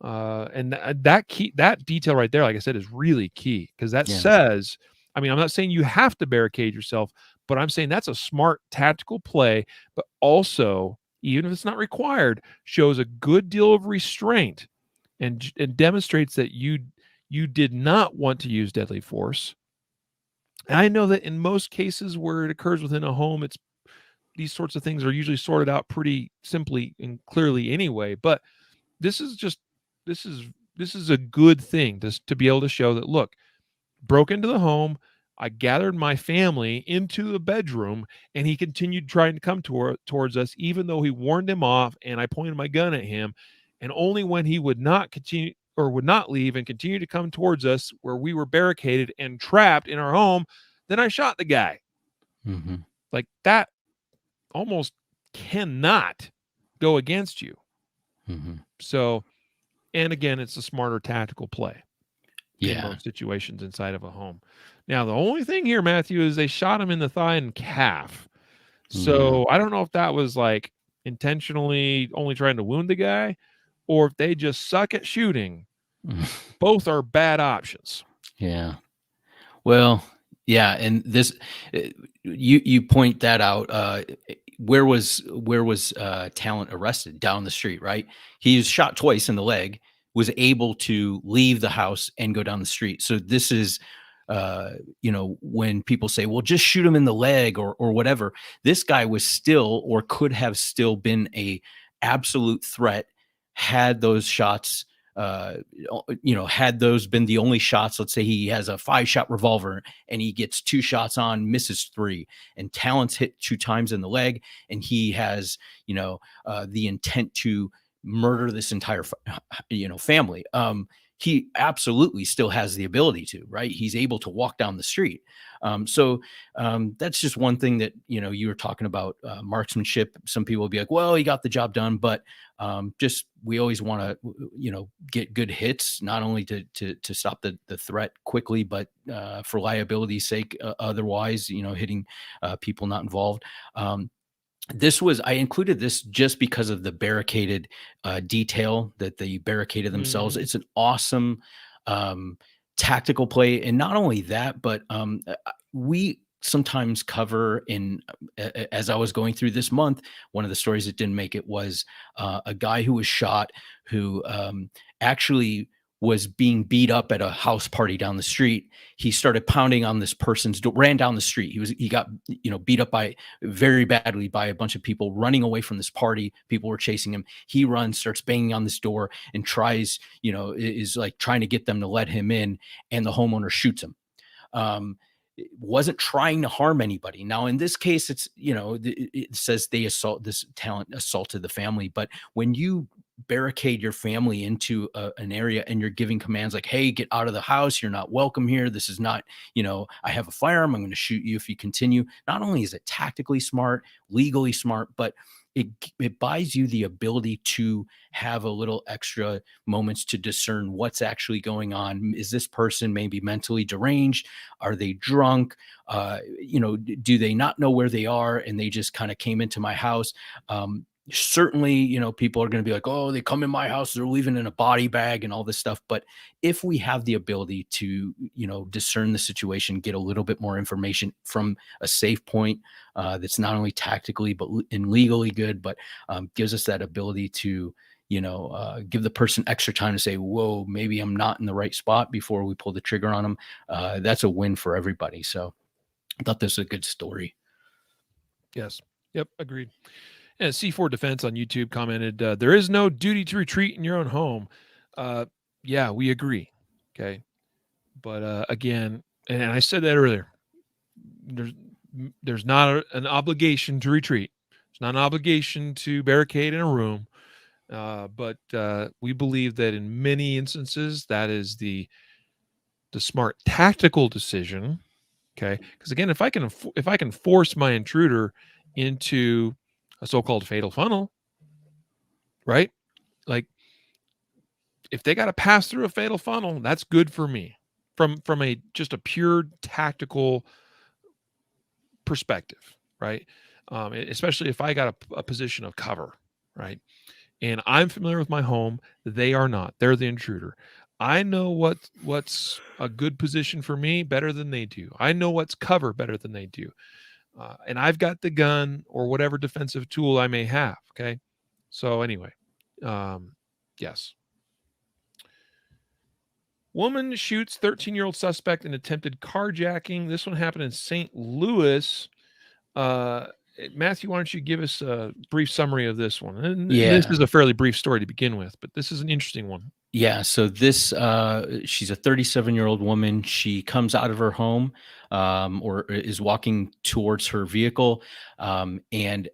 Speaker 1: And that detail right there, like I said, is really key, because that says, I'm not saying you have to barricade yourself, but I'm saying that's a smart tactical play, but also, even if it's not required, shows a good deal of restraint and demonstrates that you did not want to use deadly force. And I know that in most cases where it occurs within a home, these sorts of things are usually sorted out pretty simply and clearly anyway. But this is a good thing to be able to show that, look, broke into the home, I gathered my family into the bedroom, and he continued trying to come towards us, even though he warned him off, and I pointed my gun at him. And only when he would not continue or would not leave and continue to come towards us where we were barricaded and trapped in our home, then I shot the guy.
Speaker 2: Mm-hmm.
Speaker 1: Like, that almost cannot go against you.
Speaker 2: Mm-hmm.
Speaker 1: So And again, it's a smarter tactical play in
Speaker 2: Yeah.
Speaker 1: most situations inside of a home. Now, the only thing here, Matthew, is they shot him in the thigh and calf.
Speaker 2: Yeah.
Speaker 1: So I don't know if that was like intentionally only trying to wound the guy, or if they just suck at shooting. Both are bad options.
Speaker 2: Yeah. Well, yeah, and this you point that out. Where was Talent arrested? Down the street, right? He was shot twice in the leg, was able to leave the house and go down the street. So this is, when people say, "Well, just shoot him in the leg" or whatever, this guy was still or could have still been a absolute threat had those shots had those been the only shots. Let's say he has a 5-shot revolver and he gets 2 shots on, misses 3, and Talent's hit 2 times in the leg, and he has, the intent to murder this entire, family. He absolutely still has the ability to, right? He's able to walk down the street. That's just one thing that, you were talking about marksmanship. Some people will be like, well, he got the job done, but just we always want to, get good hits, not only to stop the threat quickly, but for liability's sake, otherwise, hitting people not involved. I included this just because of the barricaded detail that they barricaded themselves.
Speaker 1: Mhm.
Speaker 2: It's an awesome tactical play. And not only that, but we sometimes cover as I was going through this month, one of the stories that didn't make it was a guy who was shot who actually was being beat up at a house party down the street. He started pounding on this person's door, ran down the street. He got, beat up very badly by a bunch of people running away from this party. People were chasing him. He runs, starts banging on this door and tries, is like trying to get them to let him in, and the homeowner shoots him. Wasn't trying to harm anybody. Now, in this case, it's, it says this Talent assaulted the family, but when you barricade your family into an area and you're giving commands like, hey, get out of the house, you're not welcome here, this is not, I have a firearm, I'm going to shoot you if you continue. Not only is it tactically smart, legally smart, but it buys you the ability to have a little extra moments to discern what's actually going on. Is this person maybe mentally deranged? Are they drunk? Do they not know where they are and they just kind of came into my house? Certainly, people are going to be like, oh, they come in my house, they're leaving in a body bag and all this stuff. But if we have the ability to, discern the situation, get a little bit more information from a safe point that's not only tactically but and legally good, but gives us that ability to, give the person extra time to say, whoa, maybe I'm not in the right spot before we pull the trigger on them. That's a win for everybody. So I thought this was a good story.
Speaker 1: Yes. Yep. Agreed. And C4 Defense on YouTube commented, there is no duty to retreat in your own home. Yeah, we agree. Okay. But again, and I said that earlier, there's not an obligation to retreat. It's not an obligation to barricade in a room. But we believe that in many instances, that is the smart tactical decision. Okay. Because again, if I can force my intruder into a so-called fatal funnel, right? Like if they got to pass through a fatal funnel, that's good for me from just a pure tactical perspective, right? Especially if I got a position of cover, right? And I'm familiar with my home. They are not. They're the intruder. I know what's a good position for me better than they do. I know what's cover better than they do. And I've got the gun or whatever defensive tool I may have. Okay. So anyway, yes. Woman shoots 13-year-old suspect in attempted carjacking. This one happened in St. Louis. Matthew, why don't you give us a brief summary of this one? And this is a fairly brief story to begin with, but this is an interesting one.
Speaker 2: Yeah. So this, she's a 37-year-old woman. She comes out of her home, or is walking towards her vehicle, and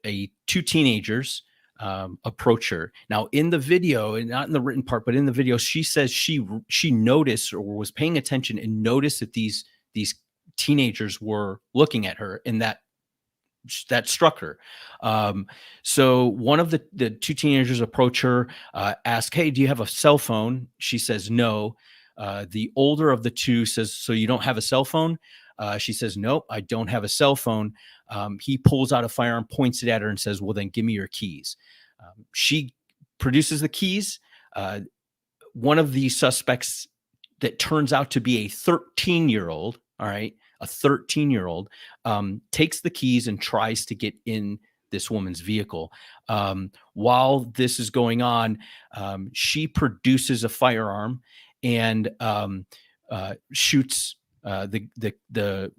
Speaker 2: two teenagers approach her. Now, in the video, and not in the written part, but in the video, she says she noticed or was paying attention and noticed that these teenagers were looking at her, and that that struck her. So one of the two teenagers approach her, ask, "Hey, do you have a cell phone?" She says no. The older of the two says, "So you don't have a cell phone?" She says, "Nope, I don't have a cell phone." He pulls out a firearm, points it at her, and says, "Well, then give me your keys." She produces the keys. One of the suspects that turns out to be a 13-year-old, all right, a 13-year-old, takes the keys and tries to get in this woman's vehicle. While this is going on, she produces a firearm and shoots the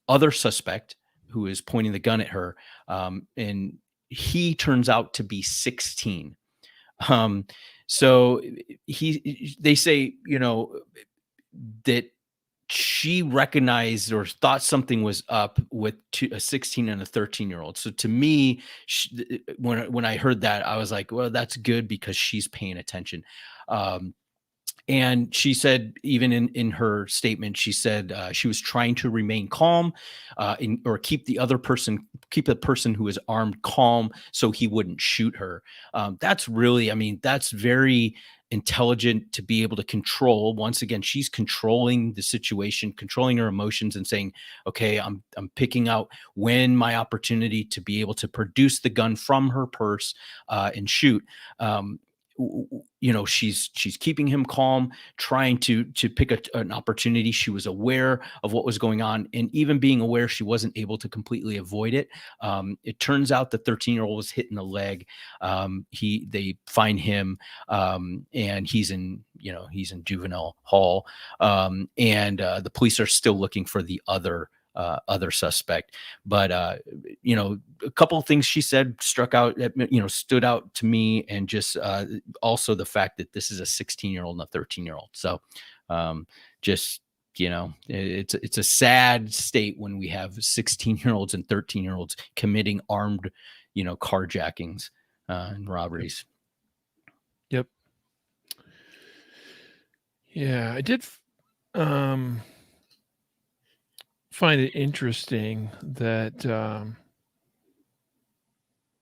Speaker 2: other suspect who is pointing the gun at her, and he turns out to be 16. So they say, that she recognized or thought something was up with a 16 and a 13-year-old. So to me, when I heard that, I was like, well, that's good because she's paying attention. And she said, even in her statement, she said she was trying to remain calm, or keep the person who is armed calm so he wouldn't shoot her. That's really, that's very intelligent to be able to control. Once again, she's controlling the situation, controlling her emotions, and saying, okay, I'm picking out when my opportunity to be able to produce the gun from her purse and shoot. She's keeping him calm, trying to pick an opportunity. She was aware of what was going on, and even being aware, she wasn't able to completely avoid it. It turns out the 13-year-old was hit in the leg. They find him, and he's in juvenile hall, and the police are still looking for the other suspect. But a couple of things she said stood out to me, and just also the fact that this is a 16-year-old and a 13-year-old. So it's a sad state when we have 16-year-olds and 13-year-olds committing armed carjackings and robberies.
Speaker 1: Yep. Yeah, I did find it interesting that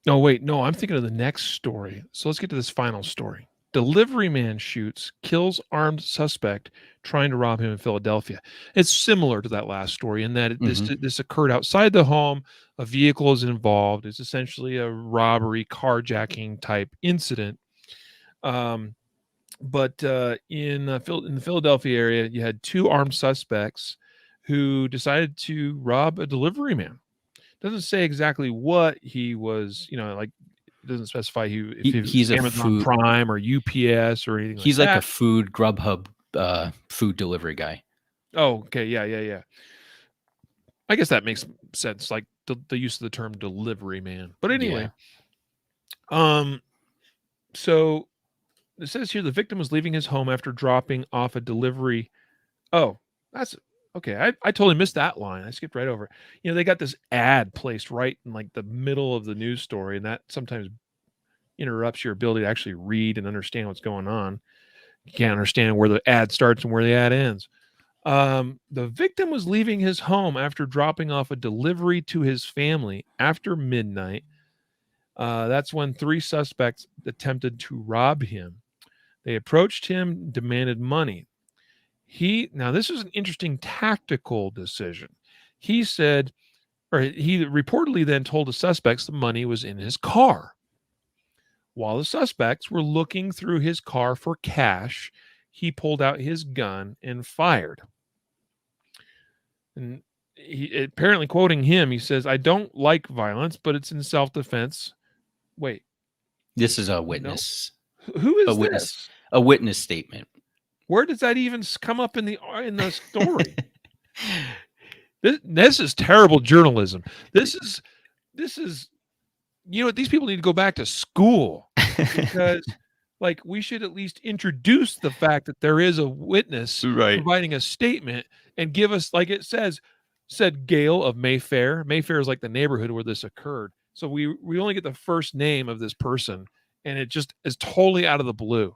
Speaker 1: I'm thinking of the next story. So let's get to this final story. Delivery man shoots, kills armed suspect trying to rob him in Philadelphia. It's similar to that last story in that this occurred outside the home. A vehicle is involved. It's essentially a robbery, carjacking type incident. But in the Philadelphia area, you had two armed suspects who decided to rob a delivery man. Doesn't say exactly what he was, it doesn't specify if he's Amazon Prime or UPS or anything.
Speaker 2: He's like a food Grubhub food delivery guy. Oh,
Speaker 1: okay. Yeah. I guess that makes sense, like the use of the term delivery man. But anyway, so it says here the victim was leaving his home after dropping off a delivery. Oh, that's okay. I totally missed that line. I skipped right over it. They got this ad placed right in like the middle of the news story, and that sometimes interrupts your ability to actually read and understand what's going on. You can't understand where the ad starts and where the ad ends. The victim was leaving his home after dropping off a delivery to his family after midnight. That's when three suspects attempted to rob him. They approached him, demanded money. Now this is an interesting tactical decision. He reportedly then told the suspects the money was in his car. While the suspects were looking through his car for cash, he pulled out his gun and fired. And apparently quoting him, he says, "I don't like violence, but it's in self-defense." Wait.
Speaker 2: This is a witness.
Speaker 1: No. Who is
Speaker 2: a witness?
Speaker 1: This?
Speaker 2: A witness statement.
Speaker 1: Where does that even come up in the story? This is terrible journalism. This is these people need to go back to school, because we should at least introduce the fact that there is a witness providing a statement and give us, like it said Gail of Mayfair. Mayfair is like the neighborhood where this occurred. So we only get the first name of this person, and it just is totally out of the blue.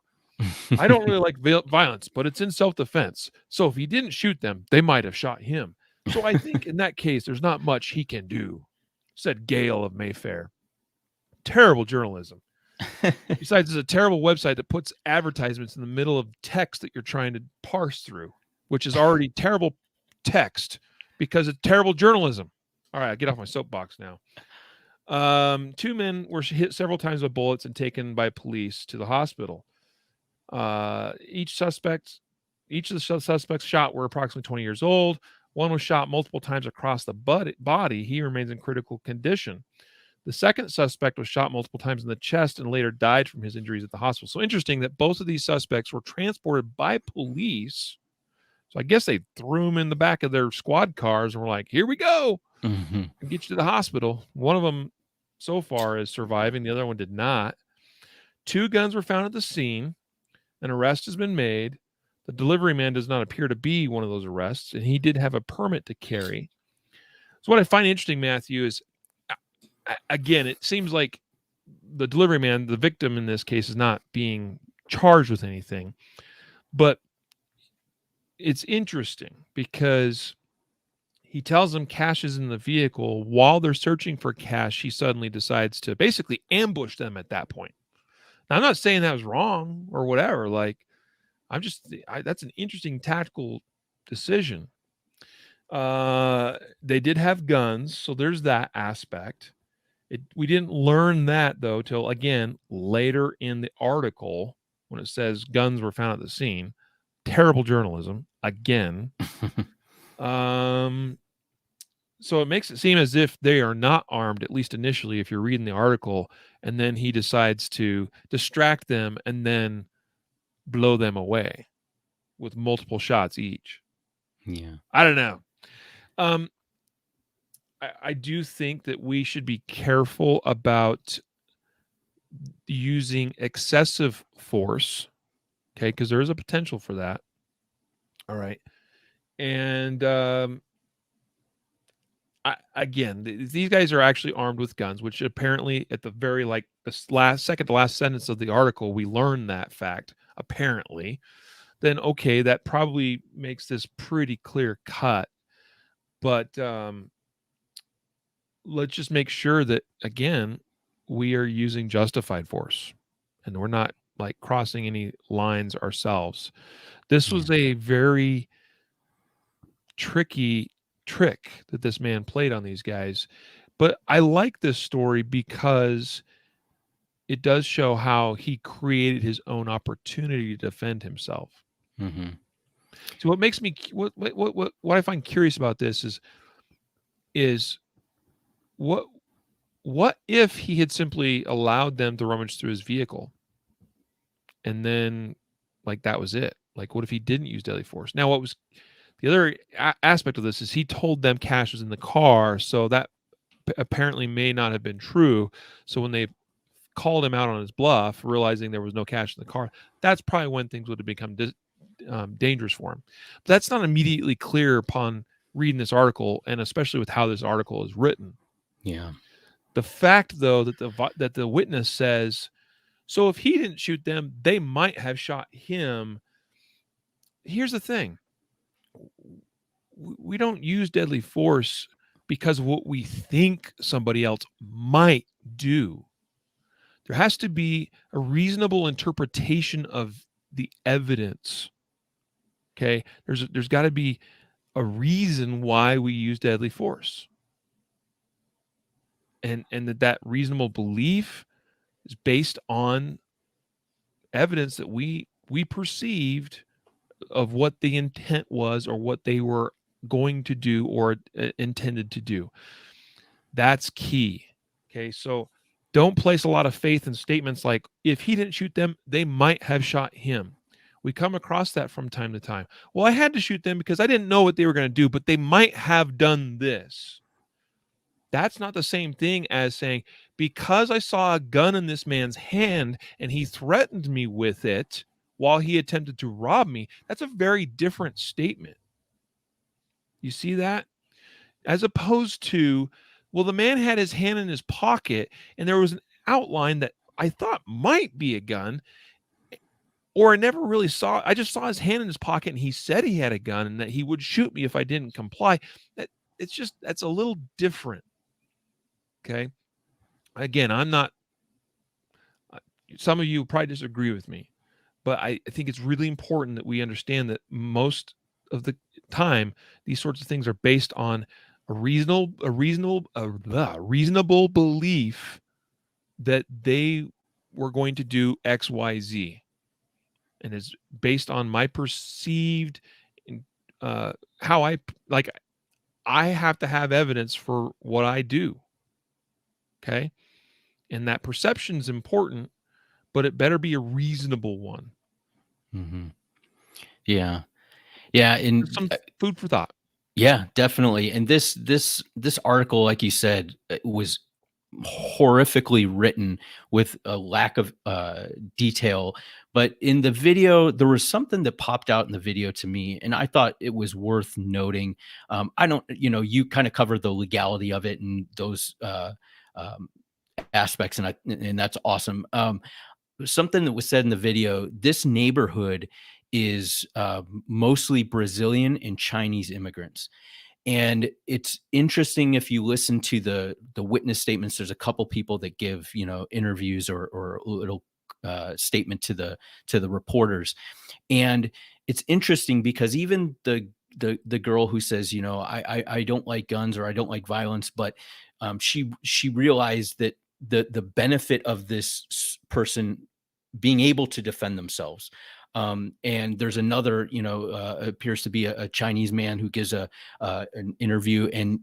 Speaker 1: I don't really like violence, but it's in self-defense. So if he didn't shoot them, they might have shot him. So I think in that case, there's not much he can do. said Gale of Mayfair. Terrible journalism. Besides, it's a terrible website that puts advertisements in the middle of text that you're trying to parse through, which is already terrible text because it's terrible journalism. All right, I'll get off my soapbox now. 2 men were hit several times with bullets and taken by police to the hospital. Each of the suspects shot were approximately 20 years old. One was shot multiple times across the body. He remains in critical condition. The second suspect was shot multiple times in the chest and later died from his injuries at the hospital. So interesting that both of these suspects were transported by police. So I guess they threw them in the back of their squad cars and were like, here we go.
Speaker 2: Mm-hmm.
Speaker 1: And get you to the hospital. One of them so far is surviving. The other one did not. 2 guns were found at the scene. An arrest has been made. The delivery man does not appear to be one of those arrests, and he did have a permit to carry. So what I find interesting, Matthew, is, again, it seems like the delivery man, the victim in this case, is not being charged with anything. But it's interesting because he tells them cash is in the vehicle. While they're searching for cash, he suddenly decides to basically ambush them at that point. Now, I'm not saying that was wrong or whatever. Like, that's an interesting tactical decision. They did have guns, so there's that aspect. We didn't learn that, though, till, again, later in the article when it says guns were found at the scene. Terrible journalism, again. So it makes it seem as if they are not armed, at least initially, if you're reading the article, and then he decides to distract them and then blow them away with multiple shots each.
Speaker 2: Yeah.
Speaker 1: I don't know. I do think that we should be careful about using excessive force, okay, because there is a potential for that. All right. And again, these guys are actually armed with guns, which apparently at the very second to last sentence of the article, we learn that fact, apparently. Then, okay, that probably makes this pretty clear cut. But let's just make sure that, again, we are using justified force and we're not like crossing any lines ourselves. This was a very tricky trick that this man played on these guys. But I like this story because it does show how he created his own opportunity to defend himself.
Speaker 2: Mm-hmm.
Speaker 1: So what makes me what I find curious about this is what if he had simply allowed them to rummage through his vehicle and then like that was it? Like what if he didn't use deadly force? Now what was the other aspect of this is he told them cash was in the car, so that apparently may not have been true. So when they called him out on his bluff, realizing there was no cash in the car, that's probably when things would have become dangerous for him. But that's not immediately clear upon reading this article, and especially with how this article is written.
Speaker 2: Yeah.
Speaker 1: The fact, though, that the witness says, so if he didn't shoot them, they might have shot him. Here's the thing. We don't use deadly force because of what we think somebody else might do. There has to be a reasonable interpretation of the evidence. Okay? There's got to be a reason why we use deadly force. And that reasonable belief is based on evidence that we perceived of what the intent was or what they were going to do or intended to do. That's key. Okay, so don't place a lot of faith in statements like, if he didn't shoot them, they might have shot him. We come across that from time to time. Well, I had to shoot them because I didn't know what they were going to do, but they might have done this. That's not the same thing as saying, because I saw a gun in this man's hand and he threatened me with it while he attempted to rob me. That's a very different statement. You see that? As opposed to, well, the man had his hand in his pocket and there was an outline that I thought might be a gun, or I never really saw. I just saw his hand in his pocket and he said he had a gun and that he would shoot me if I didn't comply. That's a little different. Okay. Again, I'm not, some of you probably disagree with me, but I think it's really important that we understand that most of the time, these sorts of things are based on a reasonable belief that they were going to do X, Y, Z, and is based on my perceived, how I like. I have to have evidence for what I do. Okay, and that perception is important, but it better be a reasonable one.
Speaker 2: Mm-hmm. Yeah. Yeah. And
Speaker 1: Some food for thought.
Speaker 2: yeah, definitely. And this article, like you said, was horrifically written with a lack of detail. But in the video, there was something that popped out in the video to me, and I thought it was worth noting. I don't, you kind of cover the legality of it and those aspects, and that's awesome. Something that was said in the video: this neighborhood is mostly Brazilian and Chinese immigrants. And it's interesting if you listen to the witness statements. There's a couple people that give interviews or a little statement to the reporters, and it's interesting because even the girl who says I don't like guns or I don't like violence, but she realized that the benefit of this person being able to defend themselves. And there's another, appears to be a Chinese man who gives an interview, and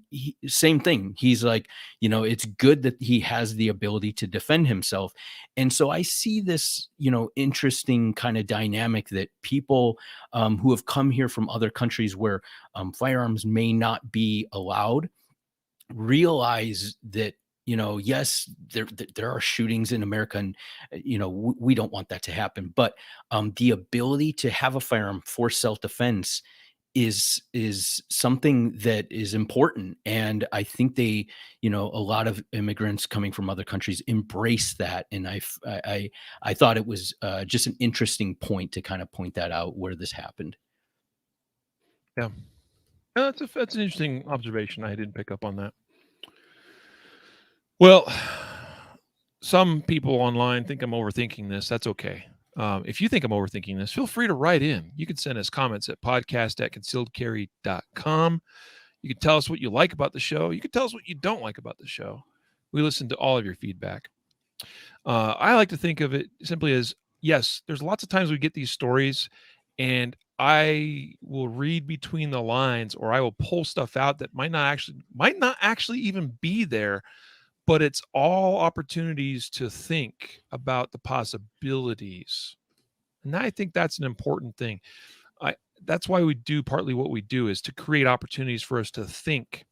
Speaker 2: same thing. He's like, it's good that he has the ability to defend himself. And so I see this, interesting kind of dynamic that people who have come here from other countries where firearms may not be allowed realize that yes, there are shootings in America, and we don't want that to happen. But the ability to have a firearm for self-defense is something that is important, and I think they, a lot of immigrants coming from other countries embrace that. And I thought it was just an interesting point to kind of point that out where this happened.
Speaker 1: Yeah, that's an interesting observation. I didn't pick up on that. Well, some people online think I'm overthinking this. That's okay. If you think I'm overthinking this, feel free to write in. You can send us comments at podcast@concealedcarry.com. You can tell us what you like about the show. You can tell us what you don't like about the show. We listen to all of your feedback. I like to think of it simply as, yes, there's lots of times we get these stories and I will read between the lines, or I will pull stuff out that might not actually even be there, but it's all opportunities to think about the possibilities. And I think that's an important thing. That's why we do partly what we do, is to create opportunities for us to think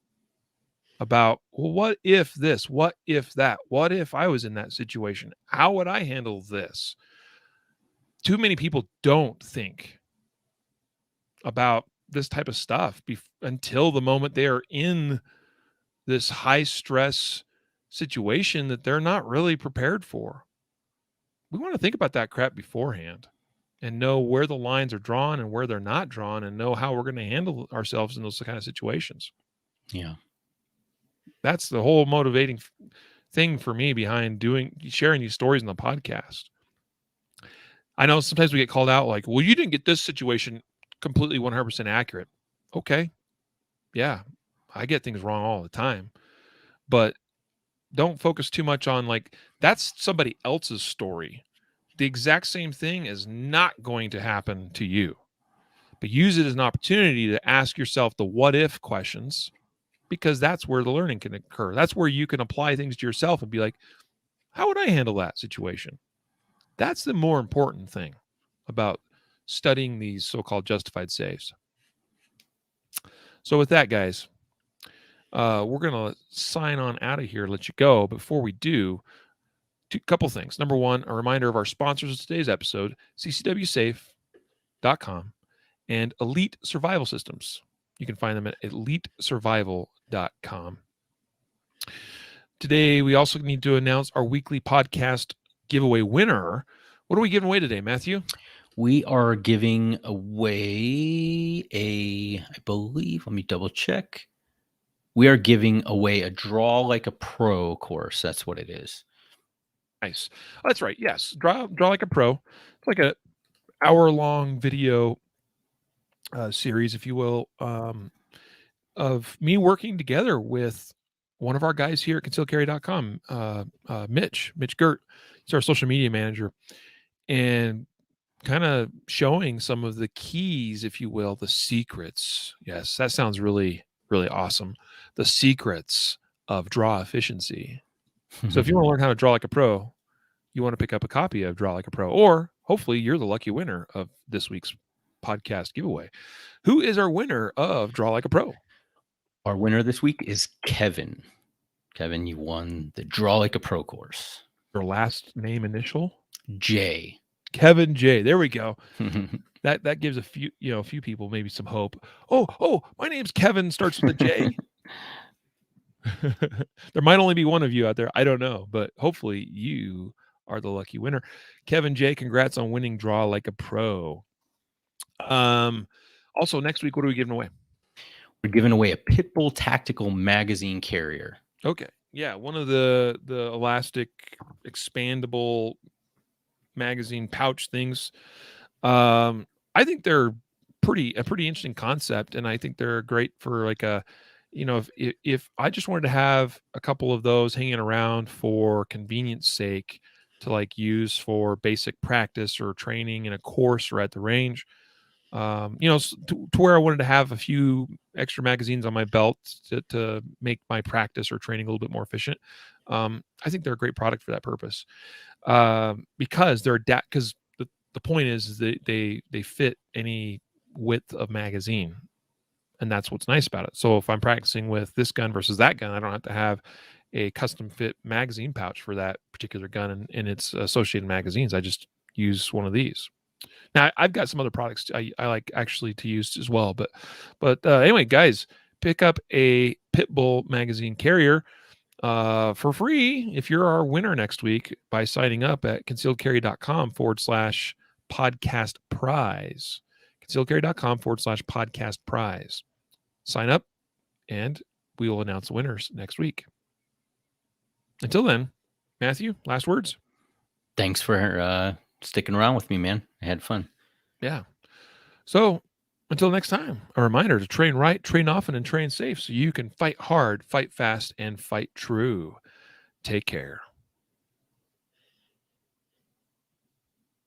Speaker 1: about, well, what if this, what if that, what if I was in that situation? How would I handle this? Too many people don't think about this type of stuff until the moment they are in this high stress situation that they're not really prepared for. We want to think about that crap beforehand and know where the lines are drawn and where they're not drawn, and know how we're going to handle ourselves in those kind of situations.
Speaker 2: Yeah.
Speaker 1: That's the whole motivating thing for me behind sharing these stories in the podcast. I know sometimes we get called out like, well, you didn't get this situation completely 100% accurate. Okay. Yeah. I get things wrong all the time, but don't focus too much on like, that's somebody else's story. The exact same thing is not going to happen to you, but use it as an opportunity to ask yourself the what if questions, because that's where the learning can occur. That's where you can apply things to yourself and be like, how would I handle that situation? That's the more important thing about studying these so-called justified safes. So with that, guys, we're going to sign on out of here, let you go. Before we do, a couple things. Number one, a reminder of our sponsors of today's episode, ccwsafe.com and Elite Survival Systems. You can find them at elitesurvival.com. Today, we also need to announce our weekly podcast giveaway winner. What are we giving away today, Matthew?
Speaker 2: We are giving away I believe, let me double check. we are giving away a Draw Like a Pro course. That's what it is.
Speaker 1: Nice. Oh, that's right. Yes. Draw Like a Pro. It's like a hour-long video series, if you will, of me working together with one of our guys here at concealedcarry.com, Mitch Gert. He's our social media manager, and kind of showing some of the keys, if you will, the secrets. Yes, that sounds really, really awesome. The secrets of draw efficiency. So if you want to learn how to draw like a pro, you want to pick up a copy of Draw Like a Pro, or hopefully you're the lucky winner of this week's podcast giveaway. Who is our winner of Draw Like a Pro?
Speaker 2: Our winner this week is Kevin. Kevin, you won the Draw Like a Pro course.
Speaker 1: Your last name initial?
Speaker 2: J.
Speaker 1: Kevin J. There we go. That gives a few people maybe some hope. Oh, my name's Kevin, starts with a J. There might only be one of you out there. I don't know, but hopefully you are the lucky winner. Kevin J, congrats on winning Draw Like a Pro. Also next week, what are we giving away?
Speaker 2: We're giving away a Pitbull tactical magazine carrier.
Speaker 1: Okay. Yeah, one of the elastic expandable magazine pouch things. I think they're a pretty interesting concept, and I think they're great for like a, if I just wanted to have a couple of those hanging around for convenience sake to like use for basic practice or training in a course or at the range, to where I wanted to have a few extra magazines on my belt to make my practice or training a little bit more efficient. I think they're a great product for that purpose, because they're because the point is that they fit any width of magazine, and that's what's nice about it. So if I'm practicing with this gun versus that gun, I don't have to have a custom fit magazine pouch for that particular gun and its associated magazines. I just use one of these. Now I've got some other products I like actually to use as well, but anyway, guys, pick up a Pitbull magazine carrier for free if you're our winner next week by signing up at concealedcarry.com/podcast prize. concealedcarry.com/podcast prize. Sign up, and we will announce the winners next week. Until then, Matthew, last words.
Speaker 2: Thanks for sticking around with me, man. I had fun.
Speaker 1: Yeah. So until next time, a reminder to train right, train often, and train safe so you can fight hard, fight fast, and fight true. Take care.